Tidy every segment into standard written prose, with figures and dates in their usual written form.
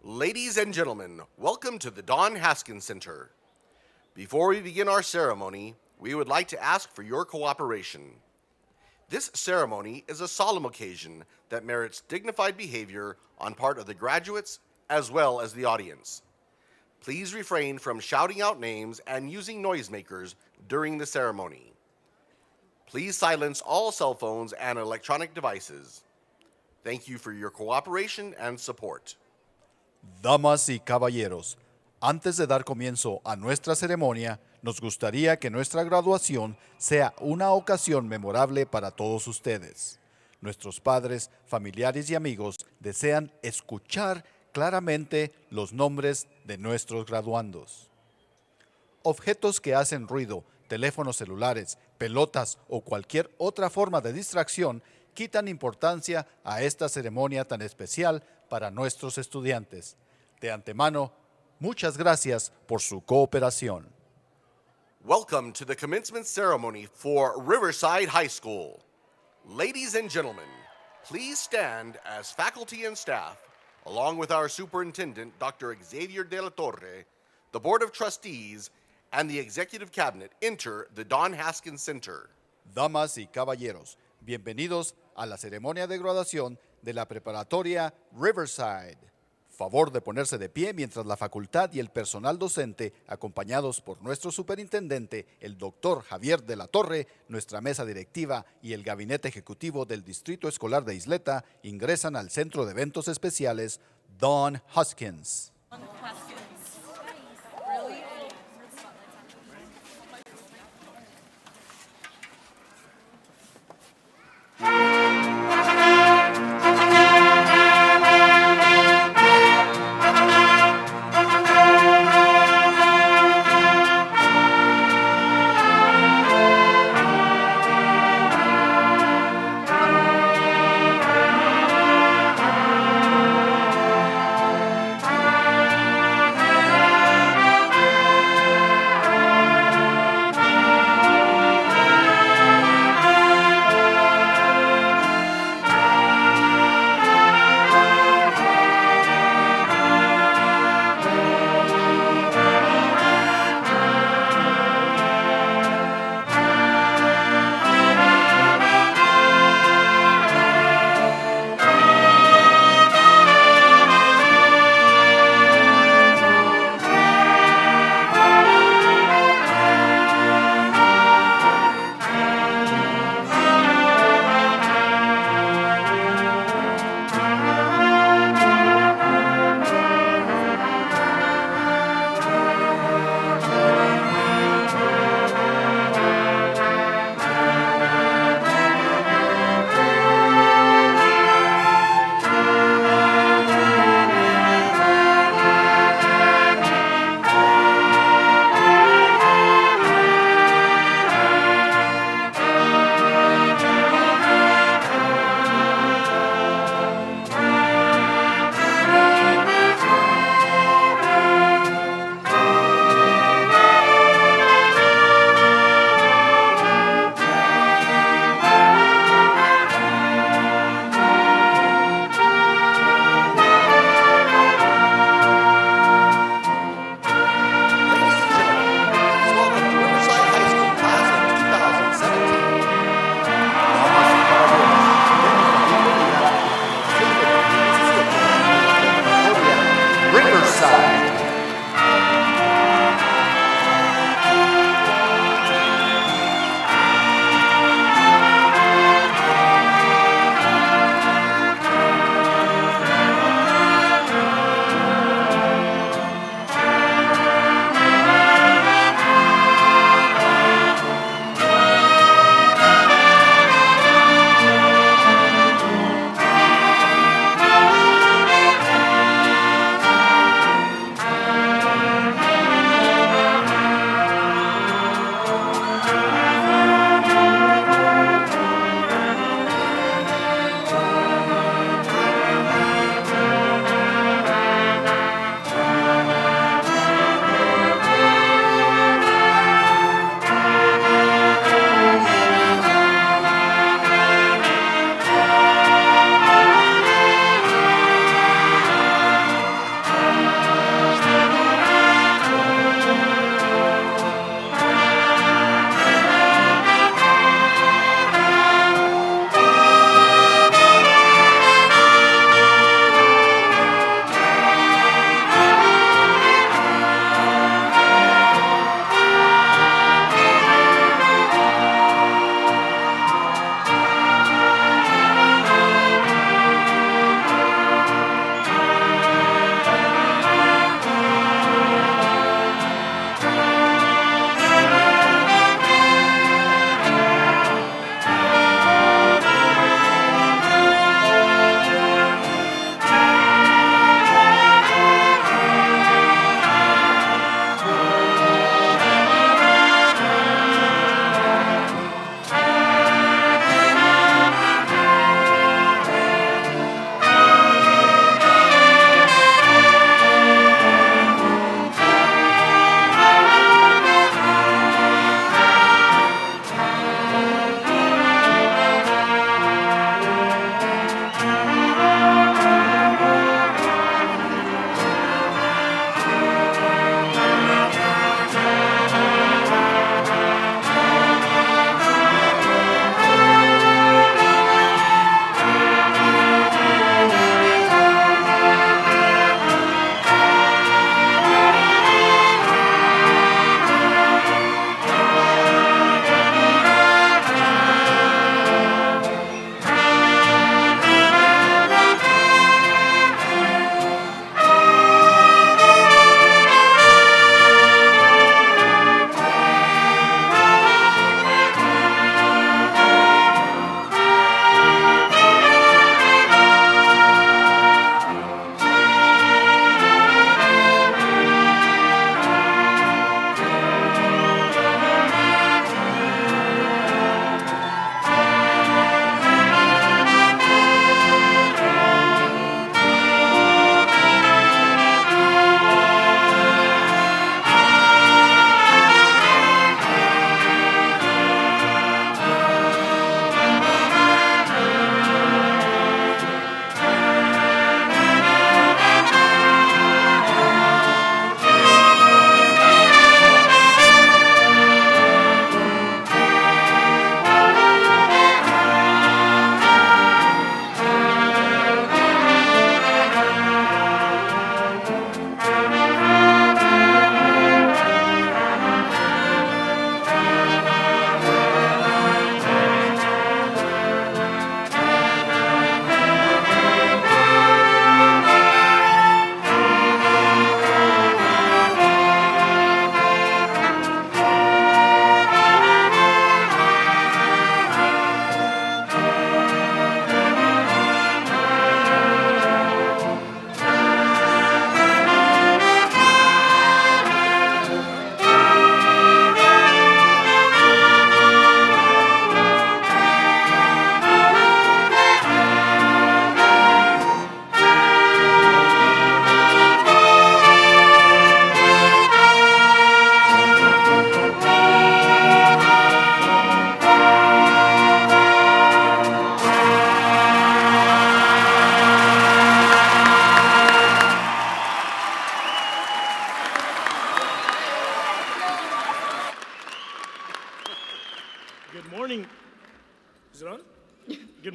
Ladies and gentlemen, welcome to the Don Haskins Center. Before we begin our ceremony, we would like to ask for your cooperation. This ceremony is a solemn occasion that merits dignified behavior on part of the graduates as well as the audience. Please refrain from shouting out names and using noisemakers during the ceremony. Please silence all cell phones and electronic devices. Thank you for your cooperation and support. Damas y caballeros, antes de dar comienzo a nuestra ceremonia, nos gustaría que nuestra graduación sea una ocasión memorable para todos ustedes. Nuestros padres, familiares y amigos desean escuchar claramente los nombres de nuestros graduandos. Objetos que hacen ruido, teléfonos celulares, pelotas o cualquier otra forma de distracción quitan importancia a esta ceremonia tan especial para nuestros estudiantes. De antemano, muchas gracias por su cooperación. Welcome to the commencement ceremony for Riverside High School. Ladies and gentlemen, please stand as faculty and staff, along with our superintendent, Dr. Xavier de la Torre, the Board of Trustees, and the Executive Cabinet enter the Don Haskins Center. Damas y caballeros, bienvenidos a la ceremonia de graduación de la preparatoria Riverside. Favor de ponerse de pie mientras la facultad y el personal docente, acompañados por nuestro superintendente, el doctor Javier de la Torre, nuestra mesa directiva y el gabinete ejecutivo del Distrito Escolar de Ysleta, ingresan al Centro de Eventos Especiales Don Haskins.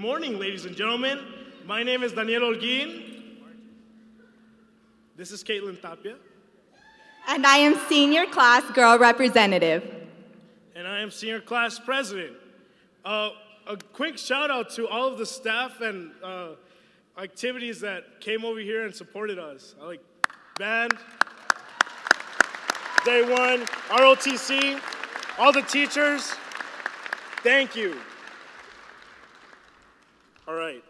morning, ladies and gentlemen. My name is Daniel Holguin. This is Caitlin Tapia. And I am senior class girl representative. And I am senior class president. A quick shout out to all of the staff and activities that came over here and supported us. I like band, Day One, ROTC, all the teachers. Thank you. All right.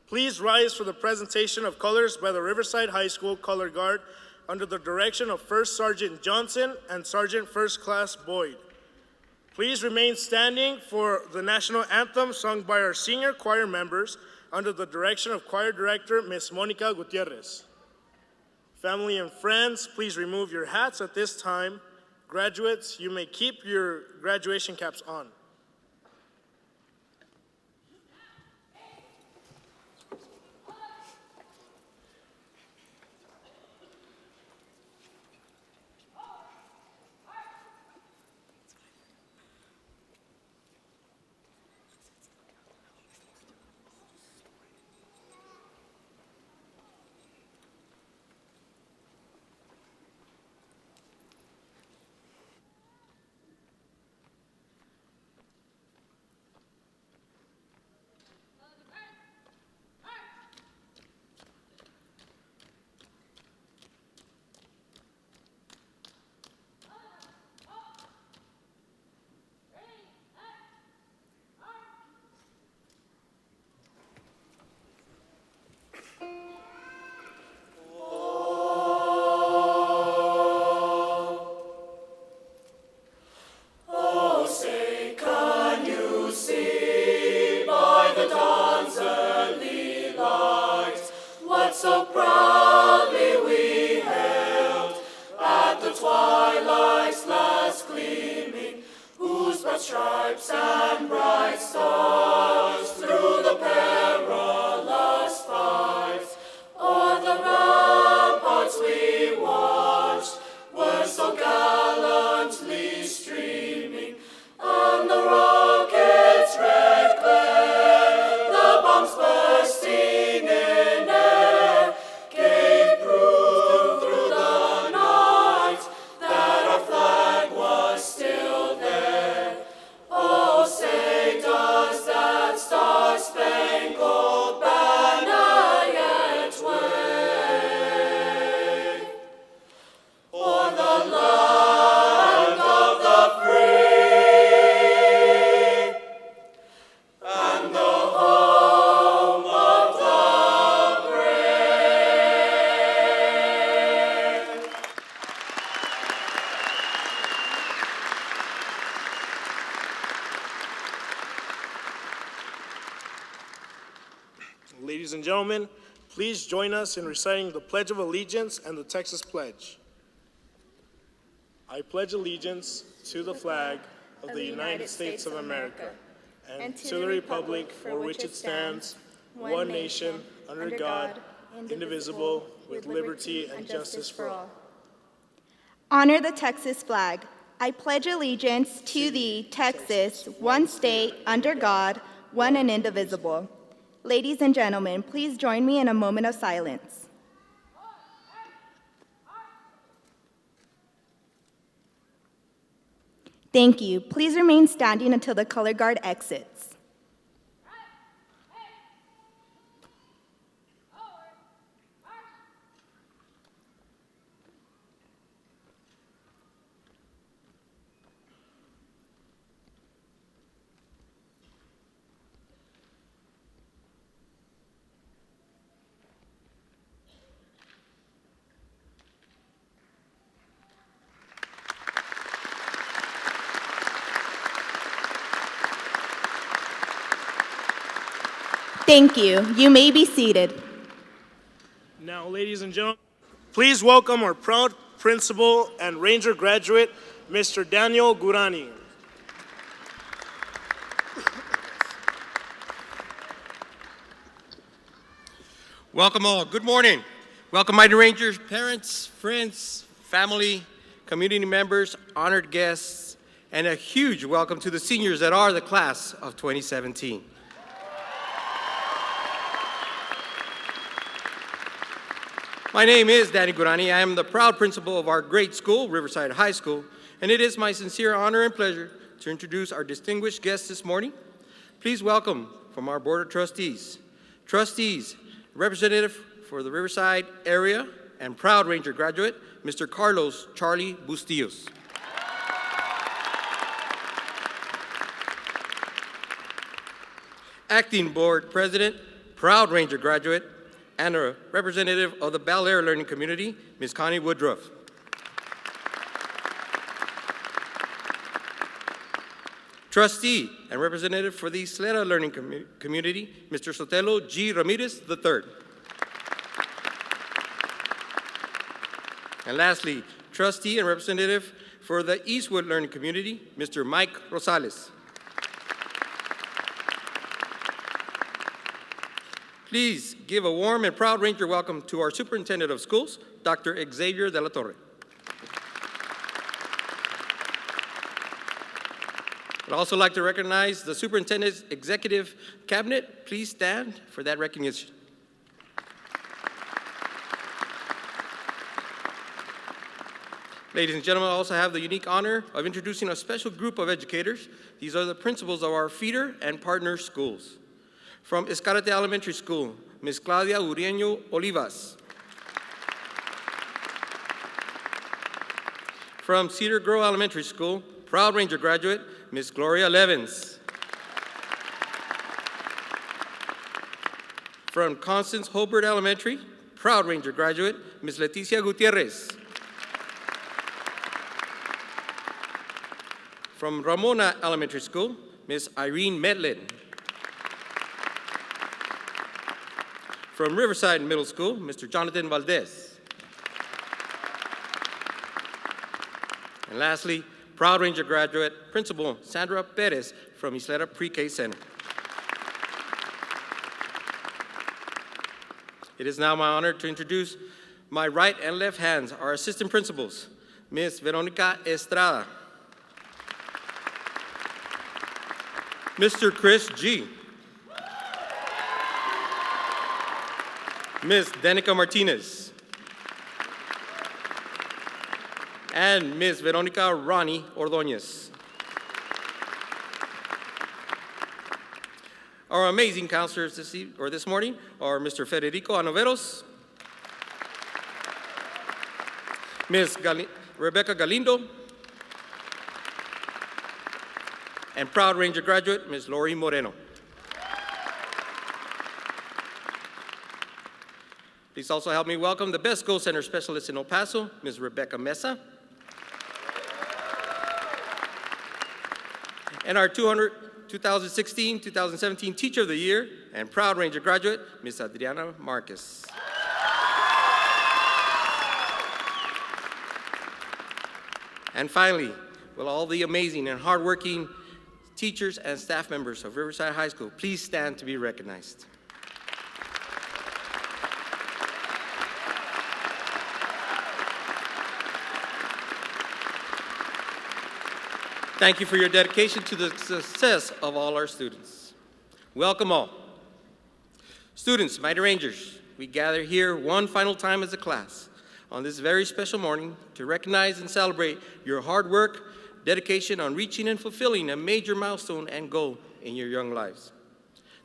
Please rise for the presentation of colors by the Riverside High School Color Guard under the direction of First Sergeant Johnson and Sergeant First Class Boyd. Please remain standing for the national anthem sung by our senior choir members under the direction of Choir Director Ms. Monica Gutierrez. Family and friends, please remove your hats at this time. Graduates, you may keep your graduation caps on. Ladies and gentlemen, please join us in reciting the Pledge of Allegiance and the Texas Pledge. I pledge allegiance to the flag of the United States of America and to the republic for which it stands, one nation, under God, indivisible, with liberty and justice for all. Honor the Texas flag. I pledge allegiance to thee, Texas, one state, under God, one and indivisible. Ladies and gentlemen, please join me in a moment of silence. Thank you. Please remain standing until the color guard exits. Thank you. You may be seated. Now, ladies and gentlemen, please welcome our proud principal and Ranger graduate, Mr. Daniel Gurani. Welcome all. Good morning. Welcome, Mighty Rangers, parents, friends, family, community members, honored guests, and a huge welcome to the seniors that are the class of 2017. My name is Danny Gurani. I am the proud principal of our great school, Riverside High School, and it is my sincere honor and pleasure to introduce our distinguished guests this morning. Please welcome from our Board of Trustees, Representative for the Riverside area and proud Ranger graduate, Mr. Carlos Charlie Bustillos. Acting Board President, proud Ranger graduate, and a representative of the Bel Air Learning Community, Ms. Connie Woodruff. Trustee and representative for the Ysleta Learning Community, Mr. Sotelo G. Ramirez III. And lastly, trustee and representative for the Eastwood Learning Community, Mr. Mike Rosales. Please give a warm and proud Ranger welcome to our Superintendent of Schools, Dr. Xavier de la Torre. I'd also like to recognize the Superintendent's Executive Cabinet. Please stand for that recognition. Ladies and gentlemen, I also have the unique honor of introducing a special group of educators. These are the principals of our feeder and partner schools. From Escarate Elementary School, Ms. Claudia Uriño Olivas. From Cedar Grove Elementary School, proud Ranger graduate, Ms. Gloria Levins. From Constance Hobart Elementary, proud Ranger graduate, Ms. Leticia Gutierrez. From Ramona Elementary School, Ms. Irene Medlin. From Riverside Middle School, Mr. Jonathan Valdez. And lastly, proud Ranger graduate, Principal Sandra Perez from Ysleta Pre-K Center. It is now my honor to introduce my right and left hands, our assistant principals, Ms. Veronica Estrada, Mr. Chris G., Ms. Danica Martinez, and Ms. Veronica Ronnie Ordóñez. Our amazing counselors this morning are Mr. Federico Anoveros, Ms. Rebecca Galindo, and proud Ranger graduate, Ms. Lori Moreno. Please also help me welcome the Best School Center Specialist in El Paso, Ms. Rebecca Mesa, and our 2016-2017 Teacher of the Year and proud Ranger graduate, Ms. Adriana Marquez. And finally, will all the amazing and hardworking teachers and staff members of Riverside High School please stand to be recognized. Thank you for your dedication to the success of all our students. Welcome all. Students, Mighty Rangers, we gather here one final time as a class on this very special morning to recognize and celebrate your hard work, dedication on reaching and fulfilling a major milestone and goal in your young lives.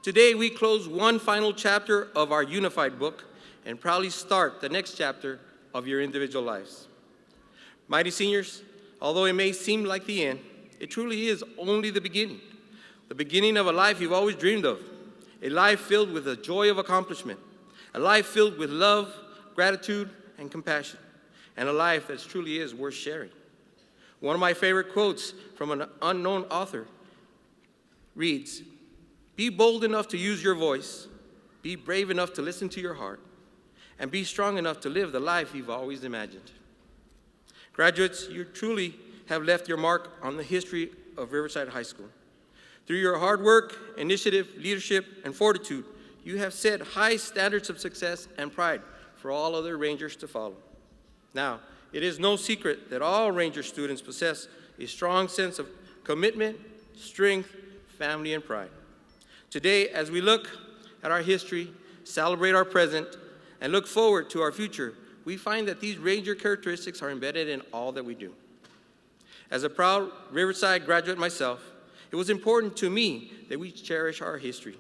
Today, we close one final chapter of our unified book and proudly start the next chapter of your individual lives. Mighty seniors, although it may seem like the end, it truly is only the beginning of a life you've always dreamed of, a life filled with the joy of accomplishment, a life filled with love, gratitude, and compassion, and a life that truly is worth sharing. One of my favorite quotes from an unknown author reads, "Be bold enough to use your voice, be brave enough to listen to your heart, and be strong enough to live the life you've always imagined." Graduates, you truly have left your mark on the history of Riverside High School. Through your hard work, initiative, leadership, and fortitude, you have set high standards of success and pride for all other Rangers to follow. Now, it is no secret that all Ranger students possess a strong sense of commitment, strength, family, and pride. Today, as we look at our history, celebrate our present, and look forward to our future, we find that these Ranger characteristics are embedded in all that we do. As a proud Riverside graduate myself, it was important to me that we cherish our history.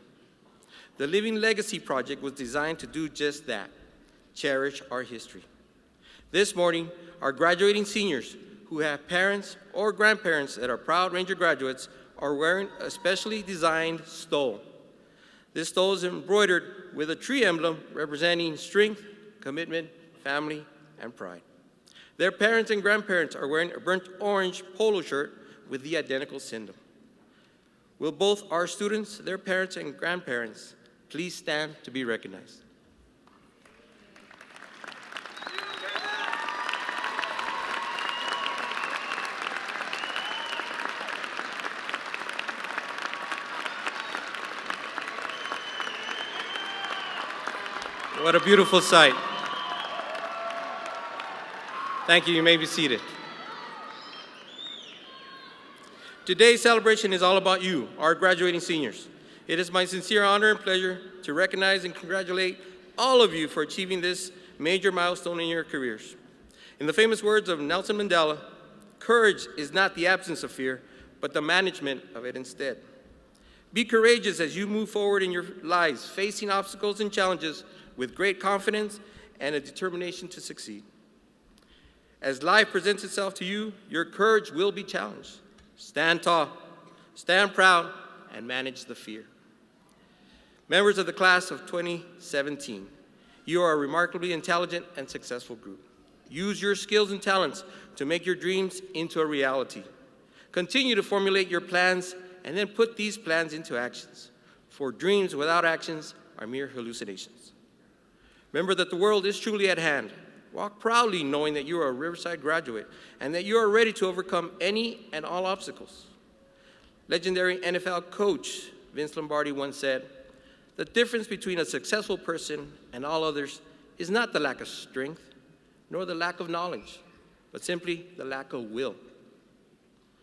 The Living Legacy Project was designed to do just that, cherish our history. This morning, our graduating seniors who have parents or grandparents that are proud Ranger graduates are wearing a specially designed stole. This stole is embroidered with a tree emblem representing strength, commitment, family, and pride. Their parents and grandparents are wearing a burnt orange polo shirt with the identical symbol. Will both our students, their parents, and grandparents please stand to be recognized? What a beautiful sight. Thank you. You may be seated. Today's celebration is all about you, our graduating seniors. It is my sincere honor and pleasure to recognize and congratulate all of you for achieving this major milestone in your careers. In the famous words of Nelson Mandela, courage is not the absence of fear, but the management of it instead. Be courageous as you move forward in your lives, facing obstacles and challenges with great confidence and a determination to succeed. As life presents itself to you, your courage will be challenged. Stand tall, stand proud, and manage the fear. Members of the class of 2017, you are a remarkably intelligent and successful group. Use your skills and talents to make your dreams into a reality. Continue to formulate your plans and then put these plans into actions. For dreams without actions are mere hallucinations. Remember that the world is truly at hand. Walk proudly knowing that you are a Riverside graduate and that you are ready to overcome any and all obstacles. Legendary NFL coach Vince Lombardi once said, "The difference between a successful person and all others is not the lack of strength, nor the lack of knowledge, but simply the lack of will."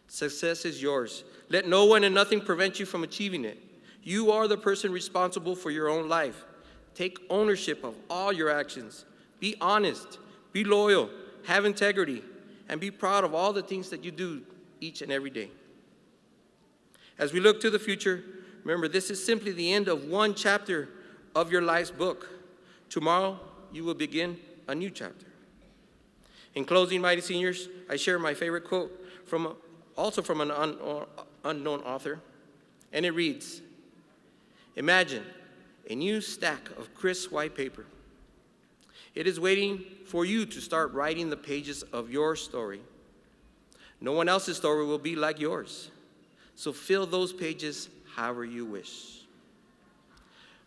Success is yours. Let no one and nothing prevent you from achieving it. You are the person responsible for your own life. Take ownership of all your actions. Be honest, be loyal, have integrity, and be proud of all the things that you do each and every day. As we look to the future, remember this is simply the end of one chapter of your life's book. Tomorrow, you will begin a new chapter. In closing, mighty seniors, I share my favorite quote from an unknown author, and it reads, "Imagine a new stack of crisp white paper. It is waiting for you to start writing the pages of your story. No one else's story will be like yours, so fill those pages however you wish."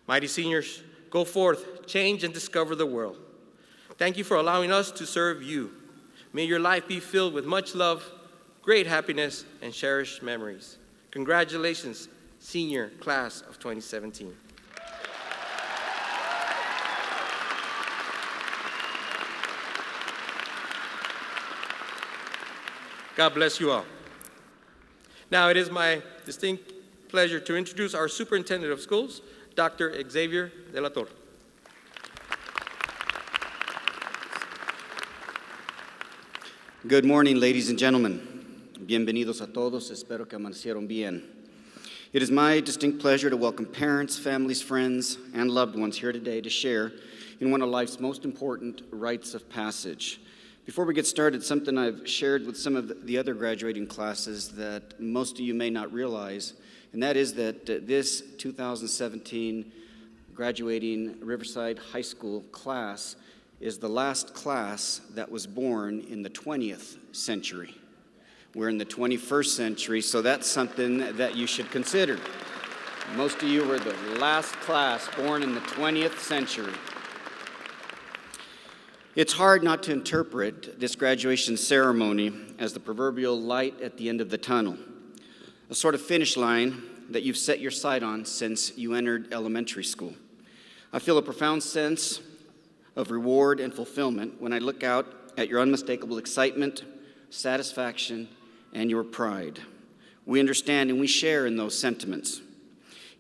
Mighty seniors, go forth, change and discover the world. Thank you for allowing us to serve you. May your life be filled with much love, great happiness, and cherished memories. Congratulations, senior class of 2017. God bless you all. Now it is my distinct pleasure to introduce our Superintendent of Schools, Dr. Xavier de la Torre. Good morning, ladies and gentlemen. Bienvenidos a todos. Espero que amanecieron bien. It is my distinct pleasure to welcome parents, families, friends, and loved ones here today to share in one of life's most important rites of passage. Before we get started, something I've shared with some of the other graduating classes that most of you may not realize, and that is that this 2017 graduating Riverside High School class is the last class that was born in the 20th century. We're in the 21st century, so that's something that you should consider. Most of you were the last class born in the 20th century. It's hard not to interpret this graduation ceremony as the proverbial light at the end of the tunnel, a sort of finish line that you've set your sight on since you entered elementary school. I feel a profound sense of reward and fulfillment when I look out at your unmistakable excitement, satisfaction, and your pride. We understand and we share in those sentiments.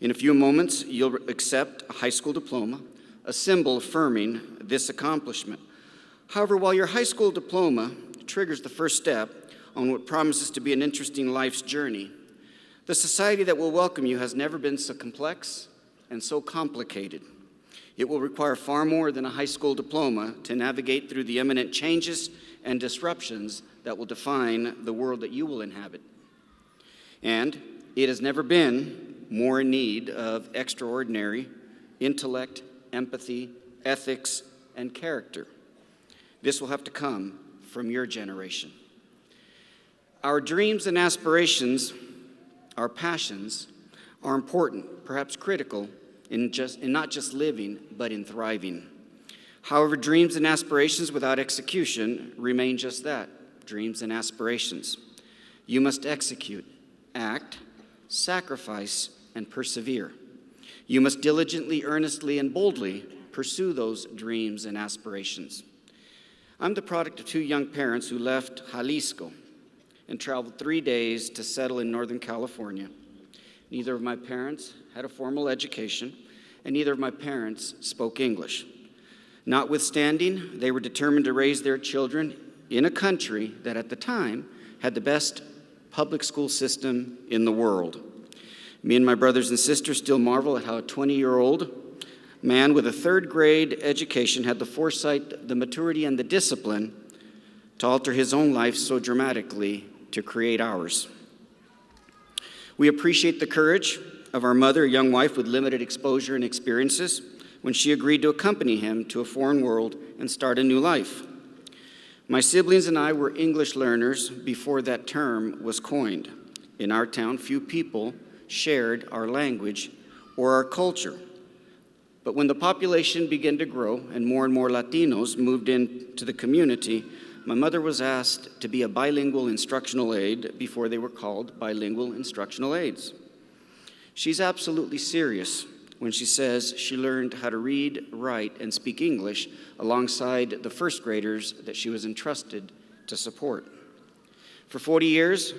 In a few moments, you'll accept a high school diploma, a symbol affirming this accomplishment. However, while your high school diploma triggers the first step on what promises to be an interesting life's journey, the society that will welcome you has never been so complex and so complicated. It will require far more than a high school diploma to navigate through the imminent changes and disruptions that will define the world that you will inhabit. And it has never been more in need of extraordinary intellect, empathy, ethics, and character. This will have to come from your generation. Our dreams and aspirations, our passions, are important, perhaps critical, in not just living, but in thriving. However, dreams and aspirations without execution remain just that, dreams and aspirations. You must execute, act, sacrifice, and persevere. You must diligently, earnestly, and boldly pursue those dreams and aspirations. I'm the product of two young parents who left Jalisco and traveled 3 days to settle in Northern California. Neither of my parents had a formal education, and neither of my parents spoke English. Notwithstanding, they were determined to raise their children in a country that at the time had the best public school system in the world. Me and my brothers and sisters still marvel at how a 20-year-old man with a third-grade education had the foresight, the maturity, and the discipline to alter his own life so dramatically to create ours. We appreciate the courage of our mother, a young wife with limited exposure and experiences, when she agreed to accompany him to a foreign world and start a new life. My siblings and I were English learners before that term was coined. In our town, few people shared our language or our culture. But when the population began to grow and more Latinos moved into the community, my mother was asked to be a bilingual instructional aide before they were called bilingual instructional aides. She's absolutely serious when she says she learned how to read, write, and speak English alongside the first graders that she was entrusted to support. For 40 years,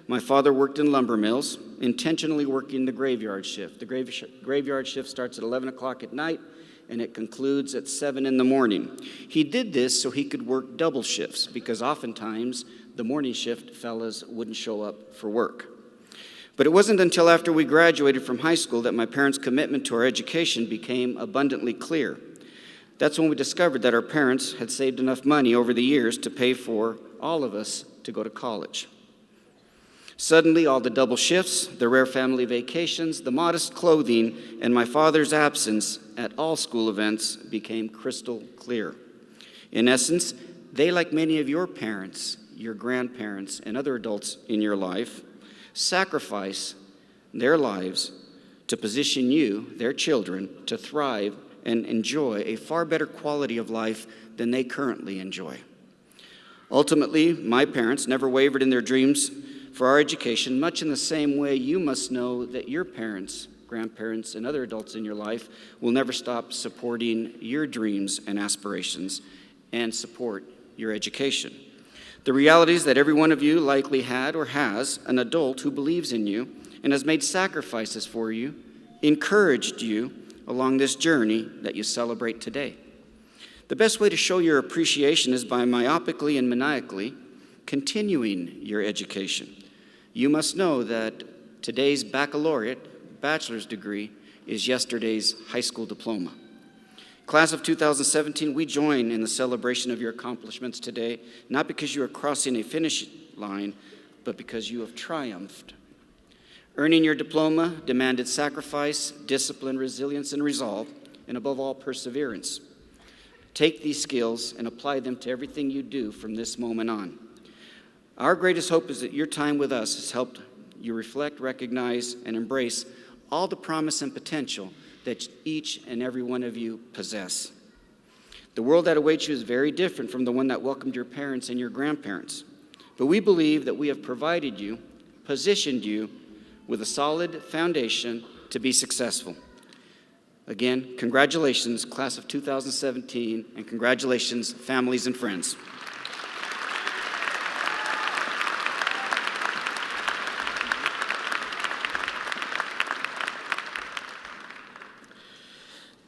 my father worked in lumber mills, intentionally working the graveyard shift. The graveyard shift starts at 11 o'clock at night, and it concludes at 7 in the morning. He did this so he could work double shifts, because oftentimes the morning shift fellas wouldn't show up for work. But it wasn't until after we graduated from high school that my parents' commitment to our education became abundantly clear. That's when we discovered that our parents had saved enough money over the years to pay for all of us to go to college. Suddenly, all the double shifts, the rare family vacations, the modest clothing, and my father's absence at all school events became crystal clear. In essence, they, like many of your parents, your grandparents, and other adults in your life, sacrifice their lives to position you, their children, to thrive and enjoy a far better quality of life than they currently enjoy. Ultimately, my parents never wavered in their dreams for our education, much in the same way you must know that your parents, grandparents, and other adults in your life will never stop supporting your dreams and aspirations and support your education. The reality is that every one of you likely had or has an adult who believes in you and has made sacrifices for you, encouraged you along this journey that you celebrate today. The best way to show your appreciation is by myopically and maniacally continuing your education. You must know that today's baccalaureate, bachelor's degree, is yesterday's high school diploma. Class of 2017, we join in the celebration of your accomplishments today, not because you are crossing a finish line, but because you have triumphed. Earning your diploma demanded sacrifice, discipline, resilience, and resolve, and above all, perseverance. Take these skills and apply them to everything you do from this moment on. Our greatest hope is that your time with us has helped you reflect, recognize, and embrace all the promise and potential that each and every one of you possess. The world that awaits you is very different from the one that welcomed your parents and your grandparents. But we believe that we have provided you, positioned you with a solid foundation to be successful. Again, congratulations, class of 2017, and congratulations, families and friends.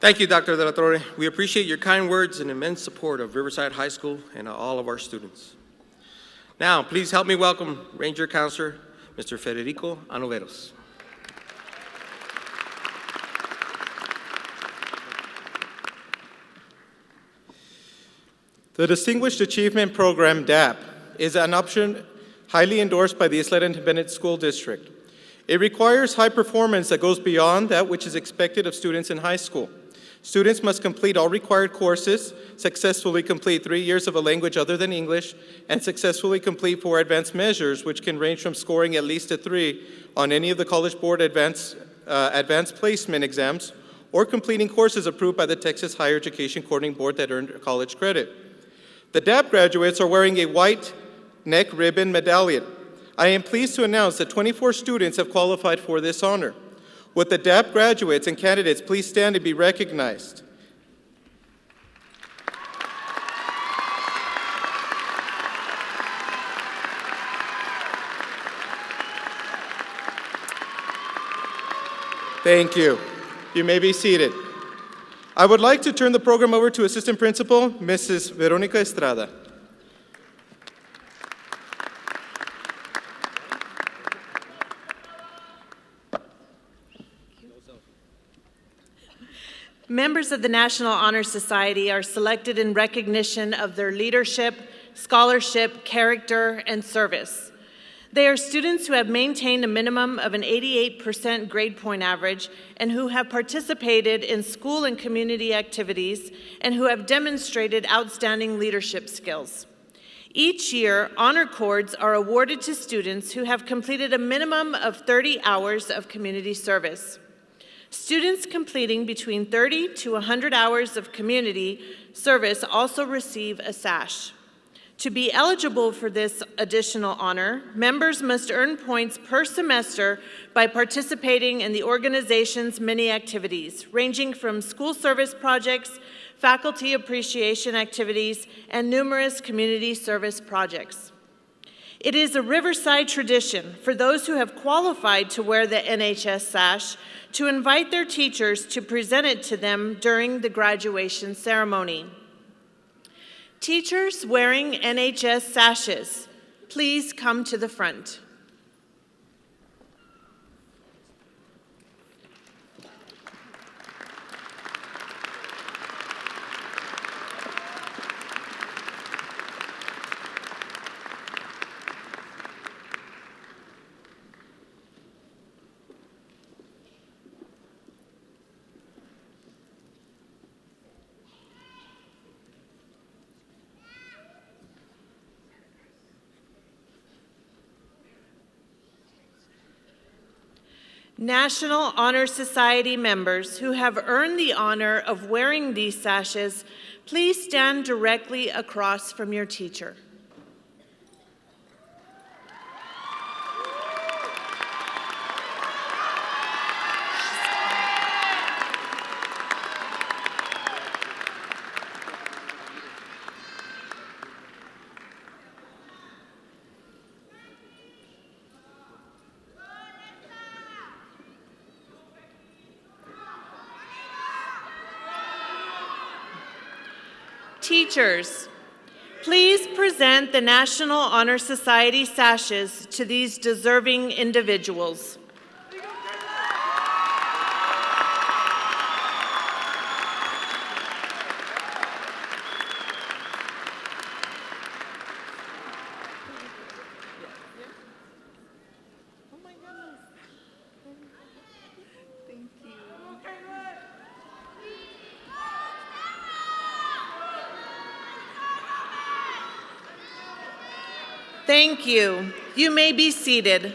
Thank you, Dr. De La Torre. We appreciate your kind words and immense support of Riverside High School and all of our students. Now, please help me welcome Ranger Counselor, Mr. Federico Anoveros. The Distinguished Achievement Program, DAP, is an option highly endorsed by the Ysleta Independent School District. It requires high performance that goes beyond that which is expected of students in high school. Students must complete all required courses, successfully complete 3 years of a language other than English, and successfully complete 4 advanced measures, which can range from scoring at least a 3 on any of the College Board advanced placement exams, or completing courses approved by the Texas Higher Education Coordinating Board that earned college credit. The DAP graduates are wearing a white neck ribbon medallion. I am pleased to announce that 24 students have qualified for this honor. Would the DAP graduates and candidates please stand and be recognized? Thank you. You may be seated. I would like to turn the program over to Assistant Principal, Mrs. Veronica Estrada. Members of the National Honor Society are selected in recognition of their leadership, scholarship, character, and service. They are students who have maintained a minimum of an 88% grade point average and who have participated in school and community activities and who have demonstrated outstanding leadership skills. Each year, honor cords are awarded to students who have completed a minimum of 30 hours of community service. Students completing between 30 to 100 hours of community service also receive a sash. To be eligible for this additional honor, members must earn points per semester by participating in the organization's many activities, ranging from school service projects, faculty appreciation activities, and numerous community service projects. It is a Riverside tradition for those who have qualified to wear the NHS sash to invite their teachers to present it to them during the graduation ceremony. Teachers wearing NHS sashes, please come to the front. National Honor Society members who have earned the honor of wearing these sashes, please stand directly across from your teacher. Teachers, please present the National Honor Society sashes to these deserving individuals. Thank you. You may be seated.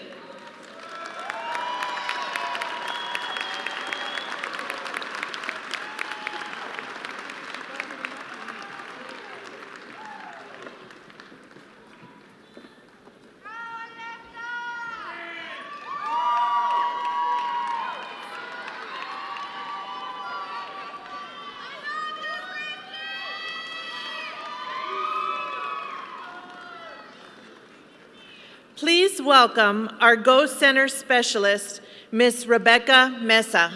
Please welcome our Go Center specialist, Ms. Rebecca Mesa.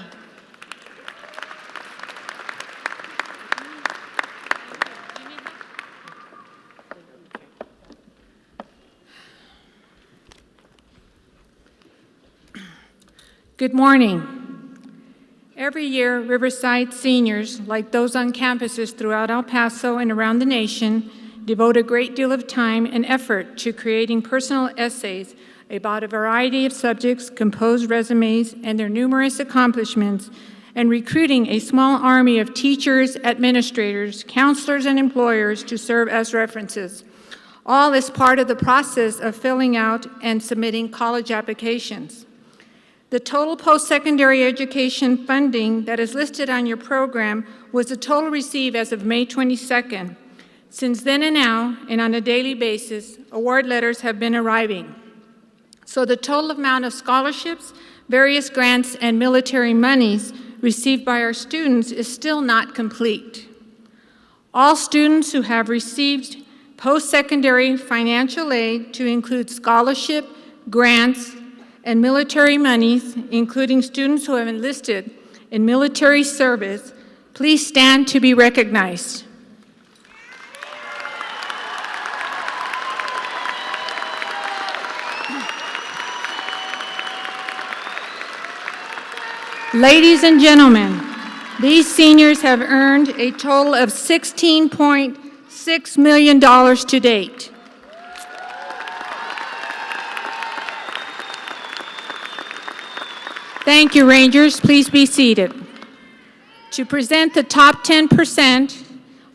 Good morning. Every year, Riverside seniors, like those on campuses throughout El Paso and around the nation, devote a great deal of time and effort to creating personal essays about a variety of subjects, composed resumes, and their numerous accomplishments, and recruiting a small army of teachers, administrators, counselors, and employers to serve as references, all as part of the process of filling out and submitting college applications. The total post-secondary education funding that is listed on your program was the total received as of May 22nd. Since then and now, and on a daily basis, award letters have been arriving. So the total amount of scholarships, various grants, and military monies received by our students is still not complete. All students who have received post-secondary financial aid, to include scholarship, grants, and military monies, including students who have enlisted in military service, please stand to be recognized. Ladies and gentlemen, these seniors have earned a total of $16.6 million to date. Thank you, Rangers. Please be seated. To present the top 10%,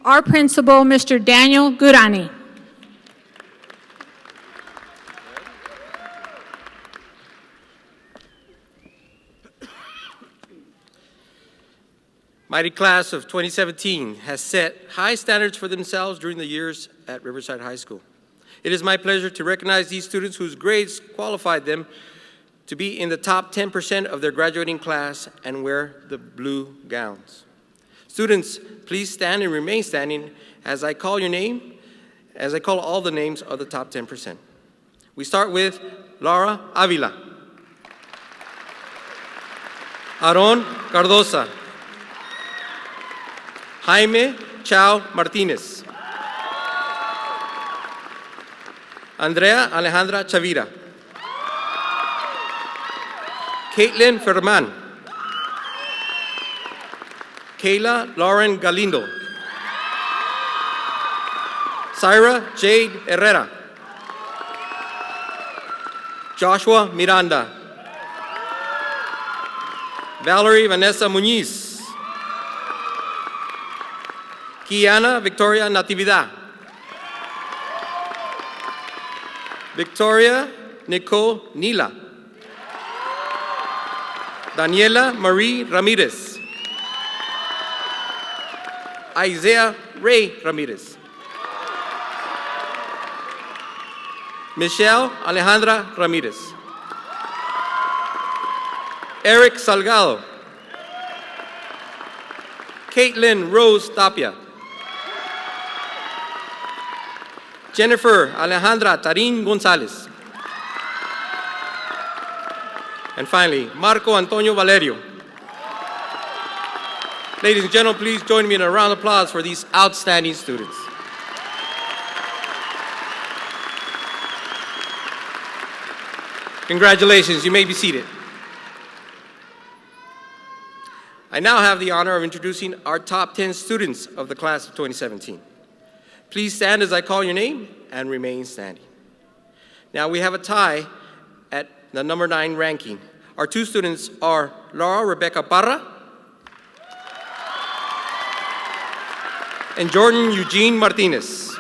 our principal, Mr. Daniel Gurani. Mighty class of 2017 has set high standards for themselves during the years at Riverside High School. It is my pleasure to recognize these students whose grades qualified them to be in the top 10% of their graduating class and wear the blue gowns. Students, please stand and remain standing as I call your name, as I call all the names of the top 10%. We start with Laura Avila, Aaron Cardosa, Jaime Chao Martinez, Andrea Alejandra Chavira, Caitlin Ferman, Kayla Lauren Galindo, Syra Jade Herrera, Joshua Miranda, Valerie Vanessa Muñiz, Kiana Victoria Natividad, Victoria Nicole Nila, Daniela Marie Ramirez, Isaiah Ray Ramirez, Michelle Alejandra Ramirez, Eric Salgado, Caitlin Rose Tapia, Jennifer Alejandra Tarín González, and finally, Marco Antonio Valerio. Ladies and gentlemen, please join me in a round of applause for these outstanding students. Congratulations, you may be seated. I now have the honor of introducing our top 10 students of the class of 2017. Please stand as I call your name and remain standing. Now we have a tie at the number 9 ranking. Our two students are Laura Rebecca Parra and Jordan Eugene Martinez.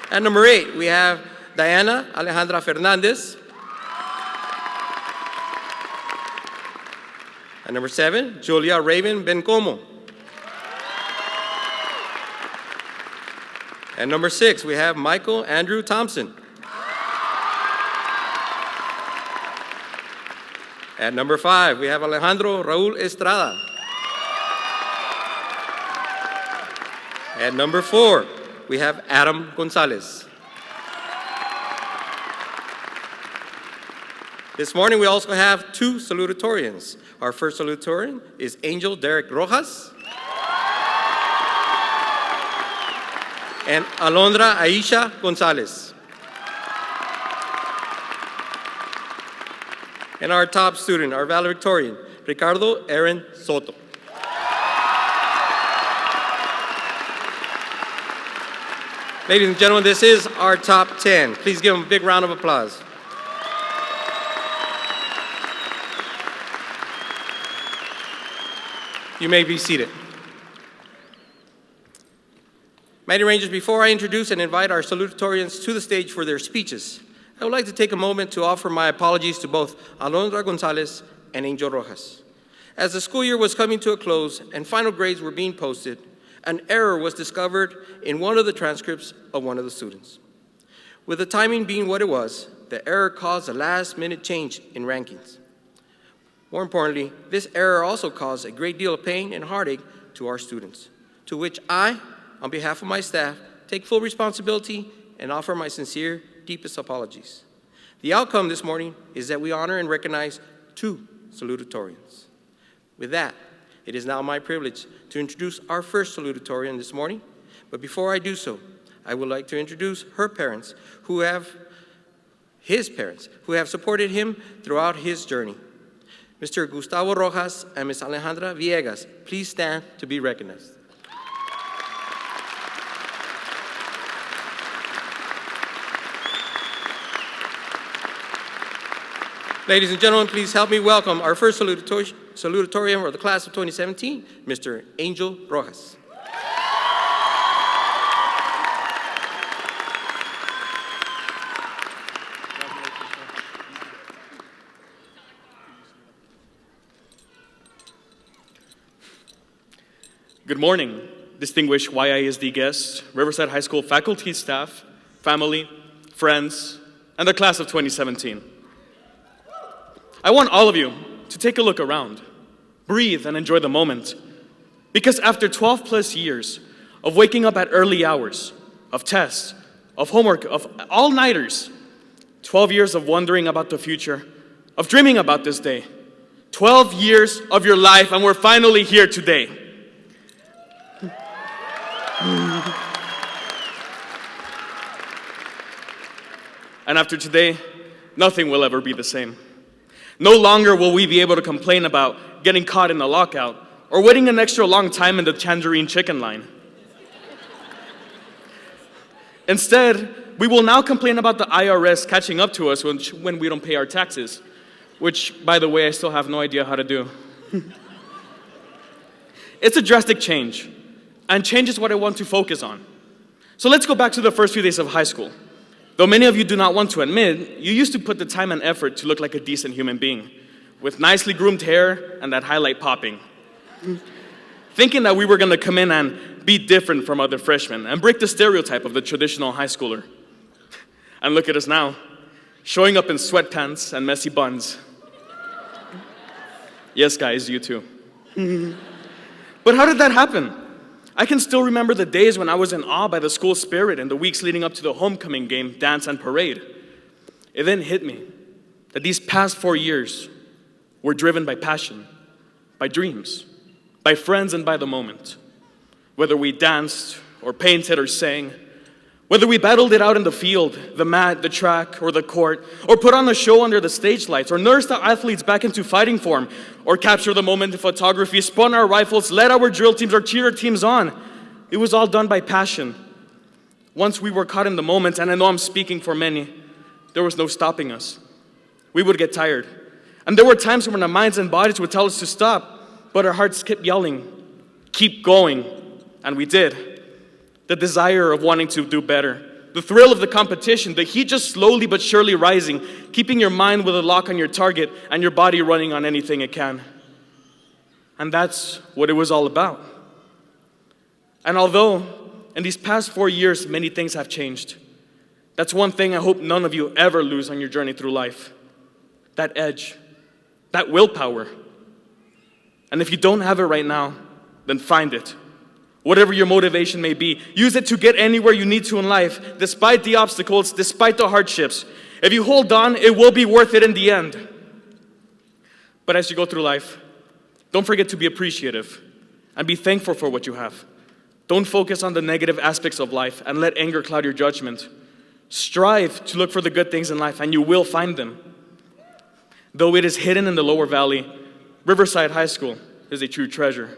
At number 8, we have Diana Alejandra Fernandez. At number 7, Julia Raven Bencomo. At number 6, we have Michael Andrew Thompson. At number 5, we have Alejandro Raúl Estrada. At number 4, we have Adam Gonzalez. This morning, we also have two salutatorians. Our first salutatorian is Angel Derek Rojas and Alondra Aisha Gonzalez. And our top student, our valedictorian, Ricardo Aaron Soto. Ladies and gentlemen, this is our top 10. Please give them a big round of applause. You may be seated. Mighty Rangers, before I introduce and invite our salutatorians to the stage for their speeches, I would like to take a moment to offer my apologies to both Alondra Gonzalez and Angel Rojas. As the school year was coming to a close and final grades were being posted, an error was discovered in one of the transcripts of one of the students. With the timing being what it was, the error caused a last-minute change in rankings. More importantly, this error also caused a great deal of pain and heartache to our students, to which I, on behalf of my staff, take full responsibility and offer my sincere, deepest apologies. The outcome this morning is that we honor and recognize 2 salutatorians. With that, it is now my privilege to introduce our first salutatorian this morning, but before I do so, I would like to introduce his parents, who have supported him throughout his journey. Mr. Gustavo Rojas and Ms. Alejandra Villegas, please stand to be recognized. Ladies and gentlemen, please help me welcome our first salutatorian for the class of 2017, Mr. Angel Rojas. Good morning, distinguished YISD guests, Riverside High School faculty, staff, family, friends, and the class of 2017. I want all of you to take a look around, breathe, and enjoy the moment. Because after 12 plus years of waking up at early hours, of tests, of homework, of all-nighters, 12 years of wondering about the future, of dreaming about this day, 12 years of your life, and we're finally here today. And after today, nothing will ever be the same. No longer will we be able to complain about getting caught in a lockout or waiting an extra long time in the tangerine chicken line. Instead, we will now complain about the IRS catching up to us when we don't pay our taxes, which, by the way, I still have no idea how to do. It's a drastic change, and change is what I want to focus on. So let's go back to the first few days of high school. Though many of you do not want to admit, you used to put the time and effort to look like a decent human being, with nicely groomed hair and that highlight popping. Thinking that we were going to come in and be different from other freshmen and break the stereotype of the traditional high schooler. And look at us now, showing up in sweatpants and messy buns. Yes, guys, you too. But how did that happen? I can still remember the days when I was in awe by the school spirit and the weeks leading up to the homecoming game, dance, and parade. It then hit me that these past 4 years were driven by passion, by dreams, by friends, and by the moment. Whether we danced or painted or sang, whether we battled it out in the field, the mat, the track, or the court, or put on a show under the stage lights, or nursed our athletes back into fighting form, or captured the moment in photography, spun our rifles, led our drill teams, or cheered teams on. It was all done by passion. Once we were caught in the moment, and I know I'm speaking for many, there was no stopping us. We would get tired. And there were times when our minds and bodies would tell us to stop, but our hearts kept yelling, keep going, and we did. The desire of wanting to do better, the thrill of the competition, the heat just slowly but surely rising, keeping your mind with a lock on your target and your body running on anything it can. And that's what it was all about. And although in these past 4 years many things have changed, that's one thing I hope none of you ever lose on your journey through life. That edge, that willpower. And if you don't have it right now, then find it. Whatever your motivation may be, use it to get anywhere you need to in life, despite the obstacles, despite the hardships. If you hold on, it will be worth it in the end. But as you go through life, don't forget to be appreciative and be thankful for what you have. Don't focus on the negative aspects of life and let anger cloud your judgment. Strive to look for the good things in life, and you will find them. Though it is hidden in the lower valley, Riverside High School is a true treasure.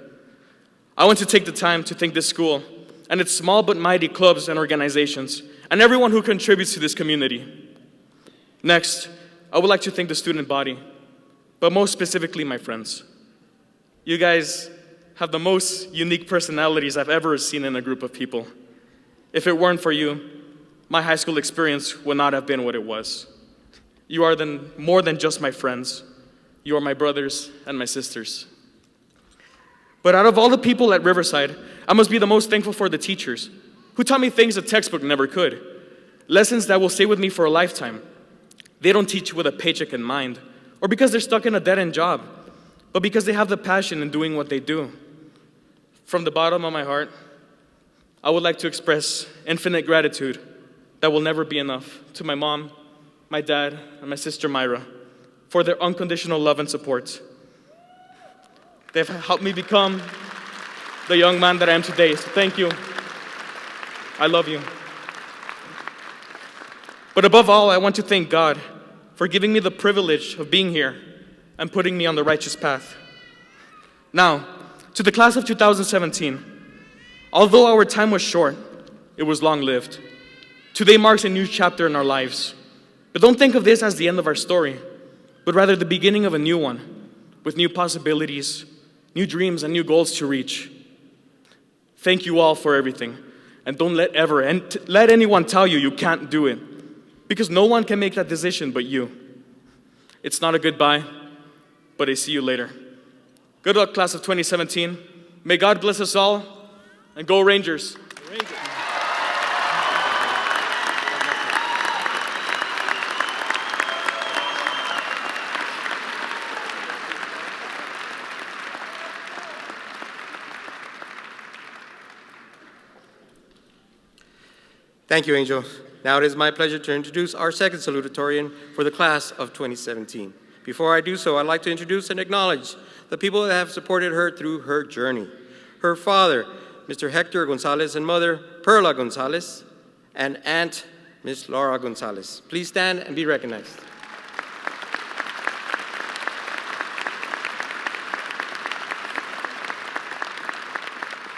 I want to take the time to thank this school and its small but mighty clubs and organizations, and everyone who contributes to this community. Next, I would like to thank the student body, but most specifically my friends. You guys have the most unique personalities I've ever seen in a group of people. If it weren't for you, my high school experience would not have been what it was. You are more than just my friends. You are my brothers and my sisters. But out of all the people at Riverside, I must be the most thankful for the teachers who taught me things a textbook never could. Lessons that will stay with me for a lifetime. They don't teach with a paycheck in mind or because they're stuck in a dead-end job, but because they have the passion in doing what they do. From the bottom of my heart, I would like to express infinite gratitude that will never be enough to my mom, my dad, and my sister Myra for their unconditional love and support. They've helped me become the young man that I am today, so thank you. I love you. But above all, I want to thank God for giving me the privilege of being here and putting me on the righteous path. Now, to the class of 2017, although our time was short, it was long-lived. Today marks a new chapter in our lives. But don't think of this as the end of our story, but rather the beginning of a new one, with new possibilities, new dreams, and new goals to reach. Thank you all for everything, and don't let anyone tell you you can't do it, because no one can make that decision but you. It's not a goodbye, but I see you later. Good luck, class of 2017. May God bless us all, and go Rangers. Thank you, Angel. Now it is my pleasure to introduce our second salutatorian for the class of 2017. Before I do so, I'd like to introduce and acknowledge the people that have supported her through her journey. Her father, Mr. Hector Gonzalez, and mother, Perla Gonzalez, and aunt, Miss Laura Gonzalez. Please stand and be recognized.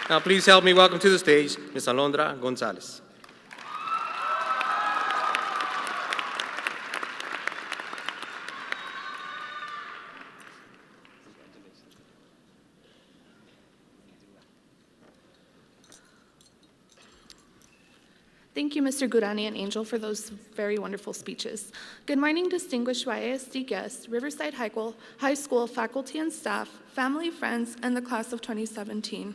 Now please help me welcome to the stage Miss Alondra Gonzalez. Thank you, Mr. Gurani and Angel, for those very wonderful speeches. Good morning, distinguished YASD guests, Riverside High School faculty and staff, family, friends, and the class of 2017.